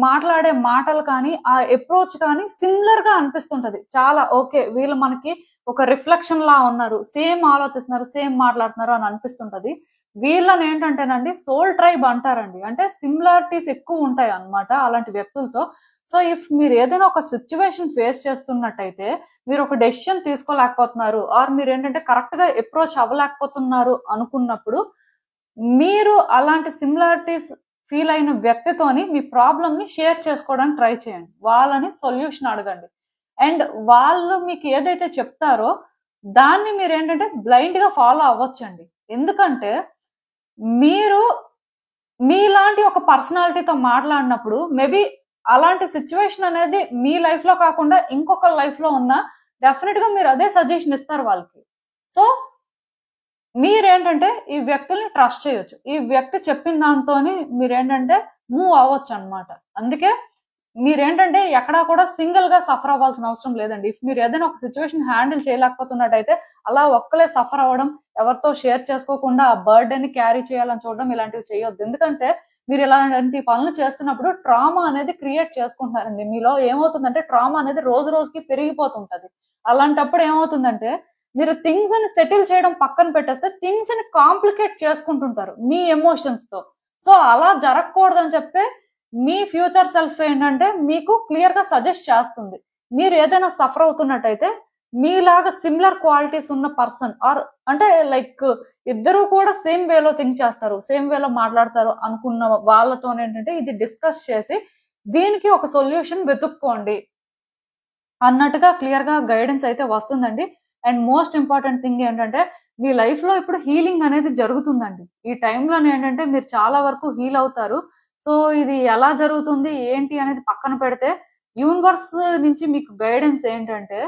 మాట్లాడే మాటలు కానీ, ఆ అప్రోచ్ కానీ సిమిలర్ గా అనిపిస్తుంటది. చాలా ఓకే, వీళ్ళు మనకి ఒక రిఫ్లెక్షన్ లా ఉన్నారు, సేమ్ ఆలోచిస్తున్నారు, సేమ్ మాట్లాడుతున్నారు అని అనిపిస్తుంటది. వీళ్ళని ఏంటంటేనండి సోల్ ట్రైబ్ అంటారండి. అంటే సిమిలారిటీస్ ఎక్కువ ఉంటాయి అన్నమాట అలాంటి వ్యక్తులతో. సో ఇఫ్ మీరు ఏదైనా ఒక సిచ్యువేషన్ ఫేస్ చేస్తున్నట్టయితే, మీరు ఒక డెసిషన్ తీసుకోలేకపోతున్నారు, ఆర్ మీరు ఏంటంటే కరెక్ట్ గా అప్రోచ్ అవ్వలేకపోతున్నారు అనుకున్నప్పుడు, మీరు అలాంటి సిమిలారిటీస్ ఫీల్ అయిన వ్యక్తితోని మీ ప్రాబ్లమ్ ని షేర్ చేసుకోవడానికి ట్రై చేయండి. వాళ్ళని సొల్యూషన్ అడగండి. అండ్ వాళ్ళు మీకు ఏదైతే చెప్తారో దాన్ని మీరు ఏంటంటే బ్లైండ్ గా ఫాలో అవ్వచ్చండి. ఎందుకంటే మీరు మీలాంటి ఒక పర్సనాలిటీతో మాట్లాడినప్పుడు మేబీ అలాంటి సిచ్యువేషన్ అనేది మీ లైఫ్ లో కాకుండా ఇంకొక లైఫ్ లో ఉన్నా డెఫినెట్ గా మీరు అదే సజెషన్ ఇస్తారు వాళ్ళకి. సో మీరేంటంటే ఈ వ్యక్తుల్ని ట్రస్ట్ చేయొచ్చు. ఈ వ్యక్తి చెప్పిన దాంతోని మీరేంటంటే మూవ్ అవ్వచ్చు అనమాట. అందుకే మీరేంటంటే ఎక్కడా కూడా సింగిల్ గా సఫర్ అవ్వాల్సిన అవసరం లేదండి. ఇఫ్ మీరు ఏదైనా ఒక సిచ్యువేషన్ హ్యాండిల్ చేయలేకపోతున్నట్టయితే అలా ఒక్కలే సఫర్ అవ్వడం, ఎవరితో షేర్ చేసుకోకుండా ఆ బర్డెన్ ని క్యారీ చేయాలని చూడడం ఇలాంటివి చేయొద్దు. ఎందుకంటే మీరు ఇలాంటి పనులు చేస్తున్నప్పుడు ట్రామా అనేది క్రియేట్ చేసుకుంటున్నారండి. మీలో ఏమవుతుందంటే ట్రామా అనేది రోజు రోజుకి పెరిగిపోతుంటది. అలాంటప్పుడు ఏమవుతుందంటే మీరు థింగ్స్ ని సెటిల్ చేయడం పక్కన పెట్టేస్తే థింగ్స్ ని కాంప్లికేట్ చేసుకుంటుంటారు మీ ఎమోషన్స్ తో. సో అలా జరగకూడదని చెప్పే మీ ఫ్యూచర్ సెల్ఫ్ ఏంటంటే మీకు క్లియర్ గా సజెస్ట్ చేస్తుంది. మీరు ఏదైనా సఫర్ అవుతున్నట్టయితే మీలాగా సిమిలర్ క్వాలిటీస్ ఉన్న పర్సన్ ఆర్ అంటే లైక్ ఇద్దరు కూడా సేమ్ వేలో థింక్ చేస్తారు, సేమ్ వేలో మాట్లాడతారు అనుకున్న వాళ్ళతో ఏంటంటే ఇది డిస్కస్ చేసి దీనికి ఒక సొల్యూషన్ వెతుక్కోండి అన్నట్టుగా క్లియర్ గా గైడెన్స్ అయితే వస్తుందండి. అండ్ మోస్ట్ ఇంపార్టెంట్ థింగ్ ఏంటంటే మీ లైఫ్ లో ఇప్పుడు హీలింగ్ అనేది జరుగుతుందండి. ఈ టైంలో ఏంటంటే మీరు చాలా వరకు హీల్ అవుతారు. సో ఇది ఎలా జరుగుతుంది ఏంటి అనేది పక్కన పెడితే యూనివర్స్ నుంచి మీకు గైడెన్స్ ఏంటంటే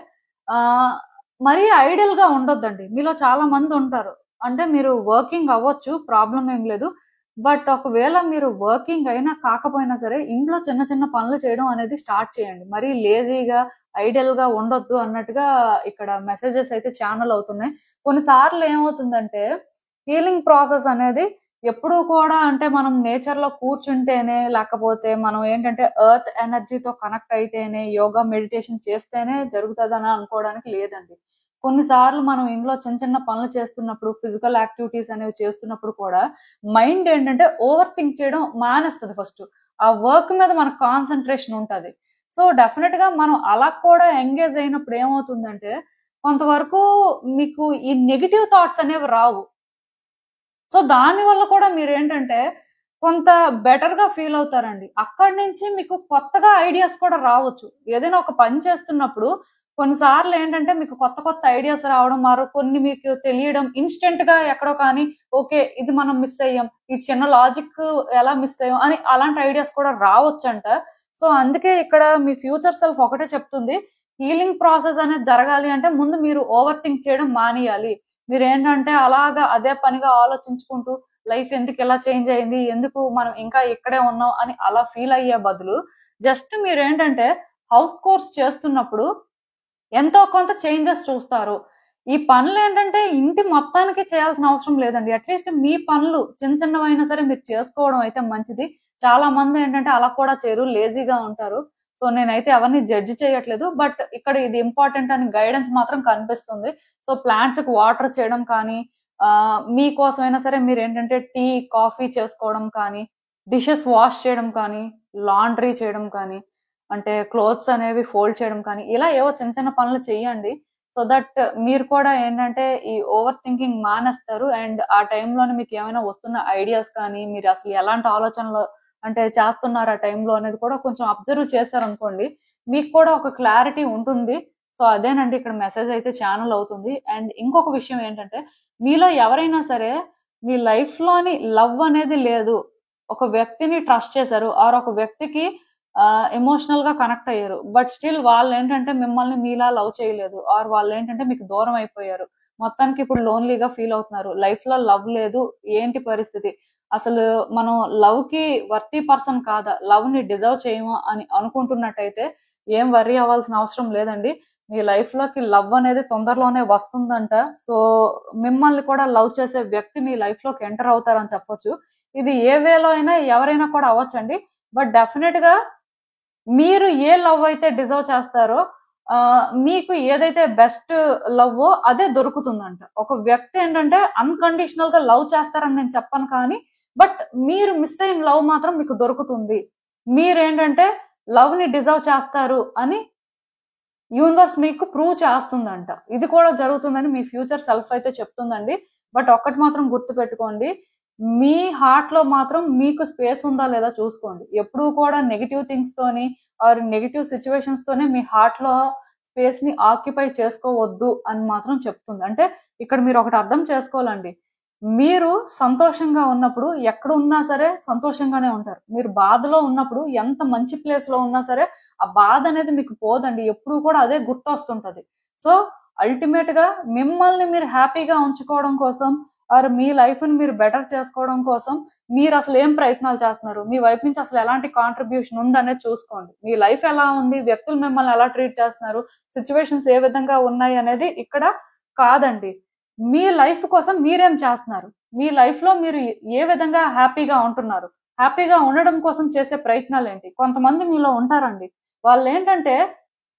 మరీ ఐడియల్ గా ఉండొద్దండి. మీలో చాలా మంది ఉంటారు, అంటే మీరు వర్కింగ్ అవ్వచ్చు, ప్రాబ్లం ఏం లేదు. బట్ ఒకవేళ మీరు వర్కింగ్ అయినా కాకపోయినా సరే ఇంట్లో చిన్న చిన్న పనులు చేయడం అనేది స్టార్ట్ చేయండి. మరీ లేజీగా ఐడియల్ గా ఉండొద్దు అన్నట్టుగా ఇక్కడ మెసేజెస్ అయితే ఛానల్ అవుతున్నాయి. కొన్నిసార్లు ఏమవుతుందంటే హీలింగ్ ప్రాసెస్ అనేది ఎప్పుడూ కూడా అంటే మనం నేచర్ లో కూర్చుంటేనే, లేకపోతే మనం ఏంటంటే ఎర్త్ ఎనర్జీతో కనెక్ట్ అయితేనే, యోగా మెడిటేషన్ చేస్తేనే జరుగుతుందని అనుకోవడానికి లేదండి. కొన్నిసార్లు మనం ఇంట్లో చిన్న చిన్న పనులు చేస్తున్నప్పుడు, ఫిజికల్ యాక్టివిటీస్ అనేవి చేస్తున్నప్పుడు కూడా మైండ్ ఏంటంటే ఓవర్ థింక్ చేయడం మానేస్తుంది. ఫస్ట్ ఆ వర్క్ మీద మనకు కాన్సన్ట్రేషన్ ఉంటుంది. సో డెఫినెట్ గా మనం అలా కూడా ఎంగేజ్ అయినప్పుడు ఏమవుతుందంటే కొంతవరకు మీకు ఈ నెగిటివ్ థాట్స్ అనేవి రావు. సో దాని వల్ల కూడా మీరు ఏంటంటే కొంత బెటర్ గా ఫీల్ అవుతారండి. అక్కడి నుంచి మీకు కొత్తగా ఐడియాస్ కూడా రావచ్చు. ఏదైనా ఒక పని చేస్తున్నప్పుడు కొన్నిసార్లు ఏంటంటే మీకు కొత్త కొత్త ఐడియాస్ రావడం, కొన్ని మీకు తెలియడం ఇన్స్టెంట్ గా ఎక్కడో కానీ ఓకే ఇది మనం మిస్ అయ్యాం, ఈ చిన్న లాజిక్ ఎలా మిస్ అయ్యాం అని అలాంటి ఐడియాస్ కూడా రావచ్చంట. సో అందుకే ఇక్కడ మీ ఫ్యూచర్ సెల్ఫ్ ఒకటే చెప్తుంది, హీలింగ్ ప్రాసెస్ అనేది జరగాలి అంటే ముందు మీరు ఓవర్ థింక్ చేయడం మానేయాలి. మీరు ఏంటంటే అలాగా అదే పనిగా ఆలోచించుకుంటూ లైఫ్ ఎందుకు ఎలా చేంజ్ అయింది, ఎందుకు మనం ఇంకా ఇక్కడే ఉన్నాం అని అలా ఫీల్ అయ్యే బదులు జస్ట్ మీరు ఏంటంటే హౌస్ కోర్స్ చేస్తున్నప్పుడు ఎంతో కొంత చేంజెస్ చూస్తారు. ఈ పనులు ఏంటంటే ఇంటి మొత్తానికి చేయాల్సిన అవసరం లేదండి. అట్లీస్ట్ మీ పనులు చిన్న చిన్నవైనా సరే మీరు చేసుకోవడం అయితే మంచిది. చాలా మంది ఏంటంటే అలా కూడా చేయరు, లేజీగా ఉంటారు. సో నేనైతే ఎవరిని జడ్జి చేయట్లేదు, బట్ ఇక్కడ ఇది ఇంపార్టెంట్ అని గైడెన్స్ మాత్రం కనిపిస్తుంది. సో ప్లాంట్స్ కి వాటర్ చేయడం కానీ, మీకోసమైనా సరే మీరు ఏంటంటే టీ కాఫీ చేసుకోవడం కానీ, డిషెస్ వాష్ చేయడం కానీ, లాండ్రీ చేయడం కానీ, అంటే క్లోత్స్ అనేవి ఫోల్డ్ చేయడం కానీ, ఇలా ఏవో చిన్న చిన్న పనులు చేయండి. సో దట్ మీరు కూడా ఏంటంటే ఈ ఓవర్ థింకింగ్ మానేస్తారు. అండ్ ఆ టైంలోనే మీకు ఏమైనా వస్తున్న ఐడియాస్ కానీ, మీరు అసలు ఎలాంటి ఆలోచనలు అంటే చేస్తున్నారు ఆ టైంలో అనేది కూడా కొంచెం అబ్జర్వ్ చేశారనుకోండి, మీకు కూడా ఒక క్లారిటీ ఉంటుంది. సో అదేనండి ఇక్కడ మెసేజ్ అయితే ఛానల్ అవుతుంది. అండ్ ఇంకొక విషయం ఏంటంటే మీలో ఎవరైనా సరే మీ లైఫ్ లోని లవ్ అనేది లేదు, ఒక వ్యక్తిని ట్రస్ట్ చేశారు ఆర్ ఒక వ్యక్తికి ఎమోషనల్ గా కనెక్ట్ అయ్యారు, బట్ స్టిల్ వాళ్ళు ఏంటంటే మిమ్మల్ని మీలా లవ్ చేయలేదు ఆర్ వాళ్ళు ఏంటంటే మీకు దూరం అయిపోయారు, మొత్తానికి ఇప్పుడు లోన్లీగా ఫీల్ అవుతున్నారు, లైఫ్ లో లవ్ లేదు, ఏంటి పరిస్థితి, అసలు మనం లవ్ కి వర్తీ పర్సన్ కాదా, లవ్ ని డిజర్వ్ చేయమా అని అనుకుంటున్నట్టయితే ఏం వర్రీ అవ్వాల్సిన అవసరం లేదండి. మీ లైఫ్ లోకి లవ్ అనేది తొందరలోనే వస్తుందంట. సో మిమ్మల్ని కూడా లవ్ చేసే వ్యక్తి మీ లైఫ్ లోకి ఎంటర్ అవుతారని చెప్పొచ్చు. ఇది ఏ వేలో అయినా ఎవరైనా కూడా అవ్వచ్చండి, బట్ డెఫినెట్ గా మీరు ఏ లవ్ అయితే డిజర్వ్ చేస్తారో మీకు ఏదైతే బెస్ట్ లవ్ అదే దొరుకుతుందంట. ఒక వ్యక్తి ఏంటంటే అన్కండిషనల్ గా లవ్ చేస్తారని నేను చెప్పను, కానీ బట్ మీరు మిస్ అయిన లవ్ మాత్రం మీకు దొరుకుతుంది. మీరేంటంటే లవ్ ని డిజర్వ్ చేస్తారు అని యూనివర్స్ మీకు ప్రూవ్ చేస్తుందంట. ఇది కూడా జరుగుతుందని మీ ఫ్యూచర్ సెల్ఫ్ అయితే చెప్తుందండి. బట్ ఒక్కటి మాత్రం గుర్తు పెట్టుకోండి, మీ హార్ట్ లో మాత్రం మీకు స్పేస్ ఉందా లేదా చూసుకోండి. ఎప్పుడూ కూడా నెగిటివ్ థింగ్స్ తోని ఆర్ నెగిటివ్ సిచ్యువేషన్స్ తోనే మీ హార్ట్ లో స్పేస్ ని ఆక్యుపై చేసుకోవద్దు అని మాత్రం చెప్తుంది. అంటే ఇక్కడ మీరు ఒకటి అర్థం చేసుకోవాలండి, మీరు సంతోషంగా ఉన్నప్పుడు ఎక్కడ ఉన్నా సరే సంతోషంగానే ఉంటారు. మీరు బాధలో ఉన్నప్పుడు ఎంత మంచి ప్లేస్ లో ఉన్నా సరే ఆ బాధ అనేది మీకు పోదండి, ఎప్పుడు కూడా అదే గుర్తొస్తుంటది. సో అల్టిమేట్ గా మిమ్మల్ని మీరు హ్యాపీగా ఉంచుకోవడం కోసం ఆర్ మీ లైఫ్ ని మీరు బెటర్ చేసుకోవడం కోసం మీరు అసలు ఏం ప్రయత్నాలు చేస్తున్నారు, మీ వైపు నుంచి అసలు ఎలాంటి కాంట్రిబ్యూషన్ ఉంది అనేది చూసుకోండి. మీ లైఫ్ ఎలా ఉంది, వ్యక్తులు మిమ్మల్ని ఎలా ట్రీట్ చేస్తున్నారు, సిచ్యువేషన్స్ ఏ విధంగా ఉన్నాయి అనేది ఇక్కడ కాదండి. మీ లైఫ్ కోసం మీరేం చేస్తున్నారు, మీ లైఫ్ లో మీరు ఏ విధంగా హ్యాపీగా ఉంటున్నారు, హ్యాపీగా ఉండడం కోసం చేసే ప్రయత్నాలు ఏంటి. కొంతమంది మీలో ఉంటారండి, వాళ్ళు ఏంటంటే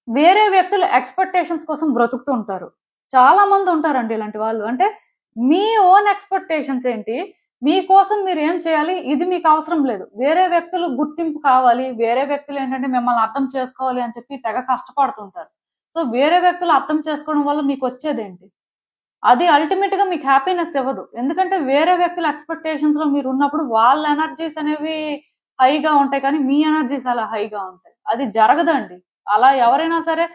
వేరే వ్యక్తుల ఎక్స్పెక్టేషన్స్ కోసం బ్రతుకుతూ ఉంటారు. చాలా మంది ఉంటారండి ఇలాంటి వాళ్ళు. అంటే మీ ఓన్ ఎక్స్పెక్టేషన్స్ ఏంటి, మీకోసం మీరు ఏం చేయాలి, ఇది మీకు అవసరం లేదు. వేరే వ్యక్తులు గుర్తింపు కావాలి, వేరే వ్యక్తులు ఏంటంటే మిమ్మల్ని అర్థం చేసుకోవాలి అని చెప్పి తెగ కష్టపడుతుంటారు. సో వేరే వ్యక్తులు అర్థం చేసుకోవడం వల్ల మీకు వచ్చేదేంటి? అది అల్టిమేట్ గా మీకు హ్యాపీనెస్ ఇవ్వదు. ఎందుకంటే వేరే వ్యక్తుల ఎక్స్పెక్టేషన్స్ లో మీరు ఉన్నప్పుడు వాళ్ళ ఎనర్జీస్ అనేవి హైగా ఉంటాయి, కానీ మీ ఎనర్జీస్ అలా హైగా ఉంటాయి. అది జరగదండి. అలా ఎవరైనా సరే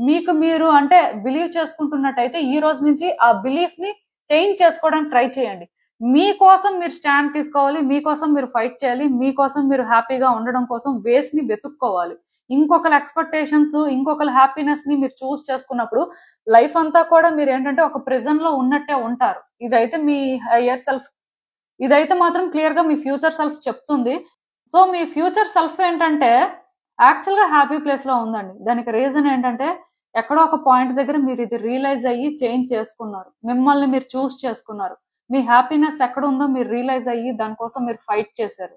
మీకు మీరు అంటే బిలీవ్ చేసుకుంటున్నట్టయితే ఈ రోజు నుంచి ఆ బిలీఫ్ ని చేంజ్ చేసుకోవడానికి ట్రై చేయండి. మీకోసం మీరు స్టాండ్ తీసుకోవాలి, మీకోసం మీరు ఫైట్ చేయాలి, మీకోసం మీరు హ్యాపీగా ఉండడం కోసం వేస్ ని వెతుక్కోవాలి. ఇంకొకరి ఎక్స్పెక్టేషన్స్, ఇంకొకరి హ్యాపీనెస్ ని మీరు చూస్ చేసుకున్నప్పుడు లైఫ్ అంతా కూడా మీరు ఏంటంటే ఒక ప్రిజన్ లో ఉన్నట్టే ఉంటారు. ఇదైతే మీ హయ్యర్ సెల్ఫ్, ఇదైతే మాత్రం క్లియర్ గా మీ ఫ్యూచర్ సెల్ఫ్ చెప్తుంది. సో మీ ఫ్యూచర్ సెల్ఫ్ ఏంటంటే యాక్చువల్ గా హ్యాపీ ప్లేస్ లో ఉందండి. దానికి రీజన్ ఏంటంటే ఎక్కడో ఒక పాయింట్ దగ్గర మీరు ఇది రియలైజ్ అయ్యి చేంజ్ చేసుకున్నారు, మిమ్మల్ని మీరు చూస్ చేసుకున్నారు. మీ హ్యాపీనెస్ ఎక్కడ ఉందో మీరు రియలైజ్ అయ్యి దానికోసం మీరు ఫైట్ చేశారు.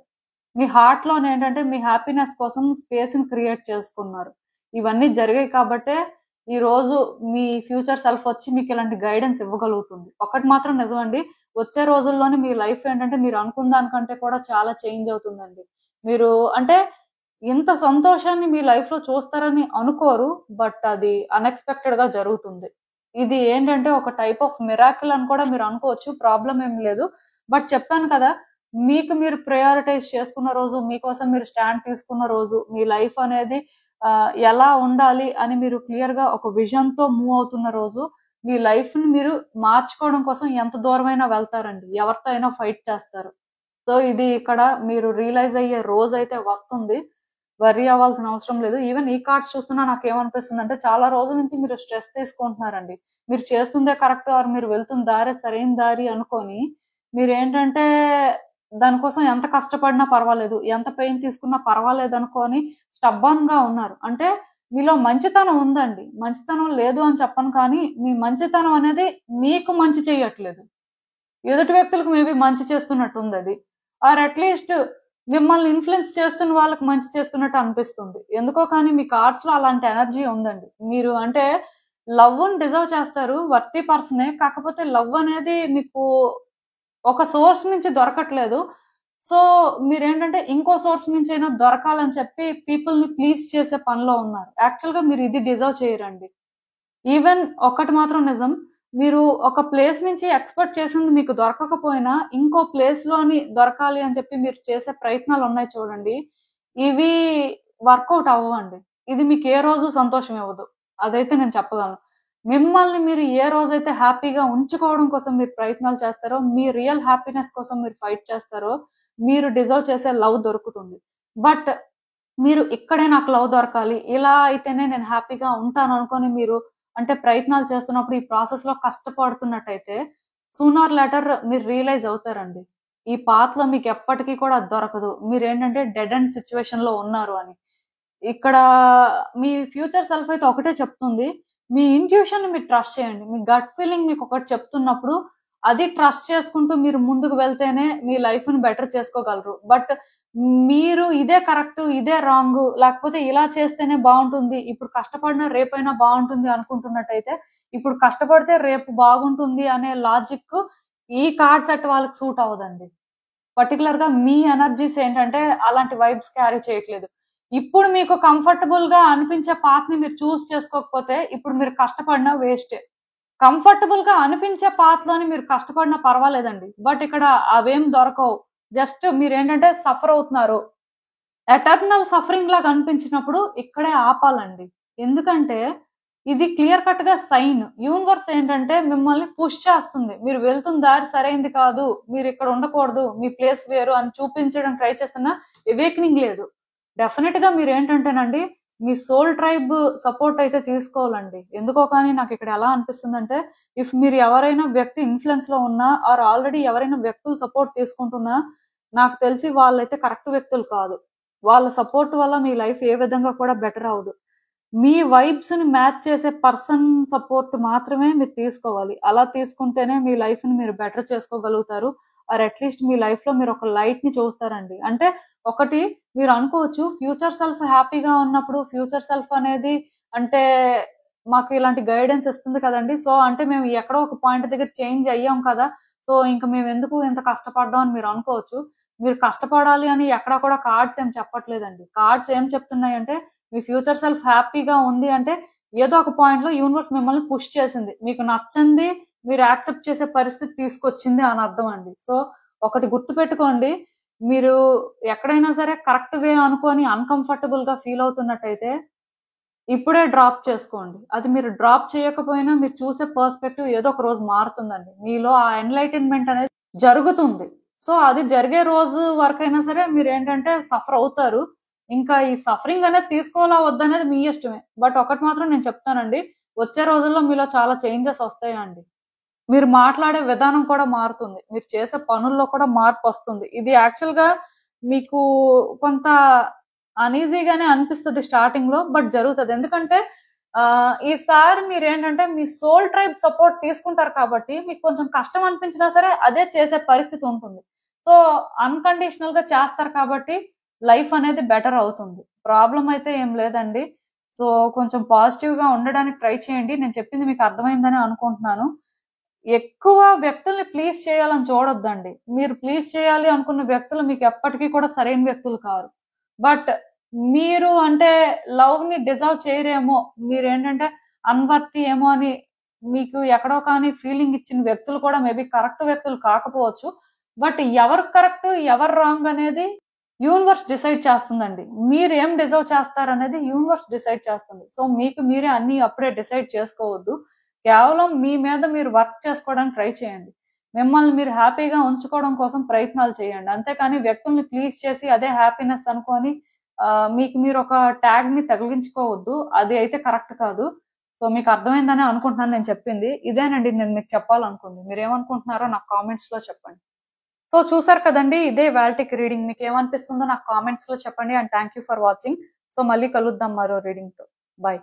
మీ హార్ట్ లోనే ఏంటంటే మీ హ్యాపీనెస్ కోసం స్పేస్ ని క్రియేట్ చేసుకున్నారు. ఇవన్నీ జరిగాయి కాబట్టే ఈ రోజు మీ ఫ్యూచర్ సెల్ఫ్ వచ్చి మీకు ఇలాంటి గైడెన్స్ ఇవ్వగలుగుతుంది. ఒకటి మాత్రం నిజమండి, వచ్చే రోజుల్లోనే మీ లైఫ్ ఏంటంటే మీరు అనుకున్న దానికంటే కూడా చాలా చేంజ్ అవుతుందండి. మీరు అంటే ఇంత సంతోషాన్ని మీ లైఫ్ లో చూస్తారని అనుకోరు, బట్ అది అన్ఎక్స్పెక్టెడ్ గా జరుగుతుంది. ఇది ఏంటంటే ఒక టైప్ ఆఫ్ మిరాకిల్ అని కూడా మీరు అనుకోవచ్చు, ప్రాబ్లం ఏం లేదు. బట్ చెప్పాను కదా, మీకు మీరు ప్రయారిటైజ్ చేసుకున్న రోజు, మీకోసం మీరు స్టాండ్ తీసుకున్న రోజు, మీ లైఫ్ అనేది ఎలా ఉండాలి అని మీరు క్లియర్ గా ఒక విజన్ తో మూవ్ అవుతున్న రోజు, మీ లైఫ్ ని మీరు మార్చుకోవడం కోసం ఎంత దూరమైనా వెళ్తారండి, ఎవరితో అయినా ఫైట్ చేస్తారు. సో ఇది ఇక్కడ మీరు రియలైజ్ అయ్యే రోజు అయితే వస్తుంది. వర్రీ అవ్వాల్సిన అవసరం లేదు. ఈవెన్ ఈ కార్డ్స్ చూస్తున్నా నాకు ఏమనిపిస్తుంది అంటే చాలా రోజుల నుంచి మీరు స్ట్రెస్ తీసుకుంటున్నారండి. మీరు చేస్తుందే కరెక్ట్ ఆర్ మీరు వెళ్తున్న దారే సరైన దారి అనుకొని మీరు ఏంటంటే దానికోసం ఎంత కష్టపడినా పర్వాలేదు, ఎంత పెయిన్ తీసుకున్నా పర్వాలేదు అనుకొని స్టబ్బన్ గా ఉన్నారు. అంటే మీలో మంచితనం ఉందండి, మంచితనం లేదు అని చెప్పను, కానీ మీ మంచితనం అనేది మీకు మంచి చేయట్లేదు, ఎదుటి వ్యక్తులకు మేబీ మంచి చేస్తున్నట్టు ఉంది అది. ఆర్ అట్లీస్ట్ మిమ్మల్ని ఇన్ఫ్లుయెన్స్ చేస్తున్న వాళ్ళకి మంచి చేస్తున్నట్టు అనిపిస్తుంది. ఎందుకో కానీ మీ కార్డ్స్ లో అలాంటి ఎనర్జీ ఉందండి. మీరు అంటే లవ్ ని డిజర్వ్ చేస్తారు, వర్తీ పర్సనే. కాకపోతే లవ్ అనేది మీకు ఒక సోర్స్ నుంచి దొరకట్లేదు. సో మీరేంటంటే ఇంకో సోర్స్ నుంచి అయినా దొరకాలని చెప్పి పీపుల్ ని ప్లీజ్ చేసే పనిలో ఉన్నారు. యాక్చువల్ గా మీరు ఇది డిజర్వ్ చేయరండి. ఈవెన్ ఒకటి మాత్రం నిజం, మీరు ఒక ప్లేస్ నుంచి ఎక్స్పెక్ట్ చేసింది మీకు దొరకకపోయినా ఇంకో ప్లేస్ లోని దొరకాలి అని చెప్పి మీరు చేసే ప్రయత్నాలు ఉన్నాయి చూడండి, ఇవి వర్కౌట్ అవ్వండి. ఇది మీకు ఏ రోజు సంతోషం ఇవ్వదు, అదైతే నేను చెప్పగలను. మిమ్మల్ని మీరు ఏ రోజైతే హ్యాపీగా ఉంచుకోవడం కోసం మీరు ప్రయత్నాలు చేస్తారో, మీ రియల్ హ్యాపీనెస్ కోసం మీరు ఫైట్ చేస్తారో, మీరు డిజర్వ్ చేసే లవ్ దొరుకుతుంది. బట్ మీరు ఇక్కడే నాకు లవ్ దొరకాలి, ఇలా అయితేనే నేను హ్యాపీగా ఉంటాను అనుకొని మీరు అంటే ప్రయత్నాలు చేస్తున్నప్పుడు ఈ ప్రాసెస్ లో కష్టపడుతున్నట్టయితే సూనర్ లెటర్ మీరు రియలైజ్ అవుతారండి, ఈ పాత్ లో మీకు ఎప్పటికీ కూడా అది దొరకదు, మీరు ఏంటంటే డెడ్ అండ్ సిచ్యువేషన్ లో ఉన్నారు అని. ఇక్కడ మీ ఫ్యూచర్ సెల్ఫ్ అయితే ఒకటే చెప్తుంది, మీ ఇంట్యూషన్ ని మీరు ట్రస్ట్ చేయండి. మీ గట్ ఫీలింగ్ మీకు ఒకటి చెప్తున్నప్పుడు అది ట్రస్ట్ చేసుకుంటూ మీరు ముందుకు వెళ్తేనే మీ లైఫ్ ని బెటర్ చేసుకోగలరు. బట్ మీరు ఇదే కరెక్ట్, ఇదే రాంగ్, లేకపోతే ఇలా చేస్తేనే బాగుంటుంది, ఇప్పుడు కష్టపడినా రేపైనా బాగుంటుంది అనుకుంటున్నట్టయితే ఇప్పుడు కష్టపడితే రేపు బాగుంటుంది అనే లాజిక్ ఈ కార్డ్ సెట్ వాళ్ళకి సూట్ అవ్వదండి. పర్టికులర్ గా మీ ఎనర్జీస్ ఏంటంటే అలాంటి వైబ్స్ క్యారీ చేయట్లేదు. ఇప్పుడు మీకు కంఫర్టబుల్ గా అనిపించే పాత్ ని మీరు చూస్ చేసుకోకపోతే ఇప్పుడు మీరు కష్టపడినా వేస్టే. కంఫర్టబుల్ గా అనిపించే పాత్ లోని మీరు కష్టపడినా పర్వాలేదండి, బట్ ఇక్కడ అవేం దొరకవు. జస్ట్ మీరేంటంటే సఫర్ అవుతున్నారు, ఎటర్నల్ సఫరింగ్ లాగా అనిపించినప్పుడు ఇక్కడే ఆపాలండి. ఎందుకంటే ఇది క్లియర్ కట్ గా సైన్. యూనివర్స్ ఏంటంటే మిమ్మల్ని పుష్ చేస్తుంది, మీరు వెళ్తున్న దారి సరైంది కాదు, మీరు ఇక్కడ ఉండకూడదు, మీ ప్లేస్ వేరు అని చూపించడం ట్రై చేస్తున్నా ఎవేకనింగ్ లేదు. డెఫినెట్ గా మీరు ఏంటంటేనండి మీ సోల్ ట్రైబ్ సపోర్ట్ అయితే తీసుకోవాలండి. ఎందుకో కానీ నాకు ఇక్కడ ఎలా అనిపిస్తుందంటే, ఇఫ్ మీరు ఎవరైనా వ్యక్తి ఇన్ఫ్లుయెన్స్ లో ఉన్నా ఆర్ ఆల్రెడీ ఎవరైనా వ్యక్తులు సపోర్ట్ తీసుకుంటున్నా, నాకు తెలిసి వాళ్ళైతే కరెక్ట్ వ్యక్తులు కాదు. వాళ్ళ సపోర్ట్ వల్ల మీ లైఫ్ ఏ విధంగా కూడా బెటర్ అవ్వదు. మీ వైబ్స్ ని మ్యాచ్ చేసే పర్సన్ సపోర్ట్ మాత్రమే మీరు తీసుకోవాలి. అలా తీసుకుంటేనే మీ లైఫ్ ని మీరు బెటర్ చేసుకోగలుగుతారు. ఆర్ అట్లీస్ట్ మీ లైఫ్ లో మీరు ఒక లైట్ ని చూస్తారండి. అంటే ఒకటి మీరు అనుకోవచ్చు, ఫ్యూచర్ సెల్ఫ్ హ్యాపీగా ఉన్నప్పుడు ఫ్యూచర్ సెల్ఫ్ అనేది అంటే మాకు ఇలాంటి గైడెన్స్ ఇస్తుంది కదండి. సో అంటే మేము ఎక్కడో ఒక పాయింట్ దగ్గర చేంజ్ అయ్యాం కదా, సో ఇంకా మేము ఎందుకు ఇంత కష్టపడ్డాం అని మీరు అనుకోవచ్చు. మీరు కష్టపడాలి అని ఎక్కడా కూడా కార్డ్స్ ఏం చెప్పట్లేదండి. కార్డ్స్ ఏం చెప్తున్నాయంటే మీ ఫ్యూచర్ సెల్ఫ్ హ్యాపీగా ఉంది అంటే ఏదో ఒక పాయింట్ లో యూనివర్స్ మిమ్మల్ని పుష్ చేసింది, మీకు నచ్చంది మీరు యాక్సెప్ట్ చేసే పరిస్థితి తీసుకొచ్చింది అని అర్థం అండి. సో ఒకటి గుర్తుపెట్టుకోండి, మీరు ఎక్కడైనా సరే కరెక్ట్ వే అనుకొని అన్కంఫర్టబుల్ గా ఫీల్ అవుతున్నట్టయితే ఇప్పుడే డ్రాప్ చేసుకోండి. అది మీరు డ్రాప్ చేయకపోయినా మీరు చూసే పర్స్పెక్టివ్ ఏదో ఒక రోజు మారుతుందండి. మీలో ఆ ఎన్లైటన్మెంట్ అనేది జరుగుతుంది. సో అది జరిగే రోజు వరకైనా సరే మీరు ఏంటంటే సఫర్ అవుతారు. ఇంకా ఈ సఫరింగ్ అనేది తీసుకోవాలా వద్దనేది మీ ఇష్టమే. బట్ ఒకటి మాత్రం నేను చెప్తానండి, వచ్చే రోజుల్లో మీలో చాలా చేంజెస్ వస్తాయండి. మీరు మాట్లాడే విధానం కూడా మారుతుంది, మీరు చేసే పనుల్లో కూడా మార్పు వస్తుంది. ఇది యాక్చువల్ గా మీకు కొంత అనీజీగానే అనిపిస్తుంది స్టార్టింగ్ లో, బట్ జరుగుతుంది. ఎందుకంటే ఈసారి మీరు ఏంటంటే మీ సోల్ ట్రైబ్ సపోర్ట్ తీసుకుంటారు కాబట్టి మీకు కొంచెం కష్టం అనిపించినా సరే అదే చేసే పరిస్థితి ఉంటుంది. సో అన్కండిషనల్ గా చేస్తారు కాబట్టి లైఫ్ అనేది బెటర్ అవుతుంది. ప్రాబ్లం అయితే ఏం లేదండి. సో కొంచెం పాజిటివ్ గా ఉండడానికి ట్రై చేయండి. నేను చెప్పింది మీకు అర్థమైందని అనుకుంటున్నాను. ఎక్కువ వ్యక్తుల్ని ప్లీజ్ చేయాలని చూడొద్దండి. మీరు ప్లీజ్ చేయాలి అనుకున్న వ్యక్తులు మీకు ఎప్పటికీ కూడా సరైన వ్యక్తులు కారు. బట్ మీరు అంటే లవ్ ని డిజర్వ్ చేయరేమో, మీరేంటంటే అన్వర్తి ఏమో అని మీకు ఎక్కడో కానీ ఫీలింగ్ ఇచ్చిన వ్యక్తులు కూడా మేబీ కరెక్ట్ వ్యక్తులు కాకపోవచ్చు. బట్ ఎవరు కరెక్ట్ ఎవరు రాంగ్ అనేది యూనివర్స్ డిసైడ్ చేస్తుందండి. మీరు ఏం డిజర్వ్ చేస్తారనేది యూనివర్స్ డిసైడ్ చేస్తుంది. సో మీకు మీరే అన్ని అప్పుడే డిసైడ్ చేసుకోవద్దు. కేవలం మీ మీద మీరు వర్క్ చేసుకోవడానికి ట్రై చేయండి. మిమ్మల్ని మీరు హ్యాపీగా ఉంచుకోవడం కోసం ప్రయత్నాలు చేయండి. అంతేకాని వ్యక్తుల్ని ప్లీజ్ చేసి అదే హ్యాపీనెస్ అనుకొని మీకు మీరు ఒక ట్యాగ్ ని తగిలించుకోవద్దు. అది అయితే కరెక్ట్ కాదు. సో మీకు అర్థమైందని అనుకుంటున్నాను నేను చెప్పింది. ఇదేనండి నేను మీకు చెప్పాలనుకుంది. మీరు ఏమనుకుంటున్నారో నాకు కామెంట్స్ లో చెప్పండి. సో చూసారు కదండి, ఇదే వాల్టిక్ రీడింగ్. మీకు ఏమనిపిస్తుందో నాకు కామెంట్స్ లో చెప్పండి. And thank you for watching. So మళ్ళీ కలుద్దాం మరో రీడింగ్ తో. బాయ్.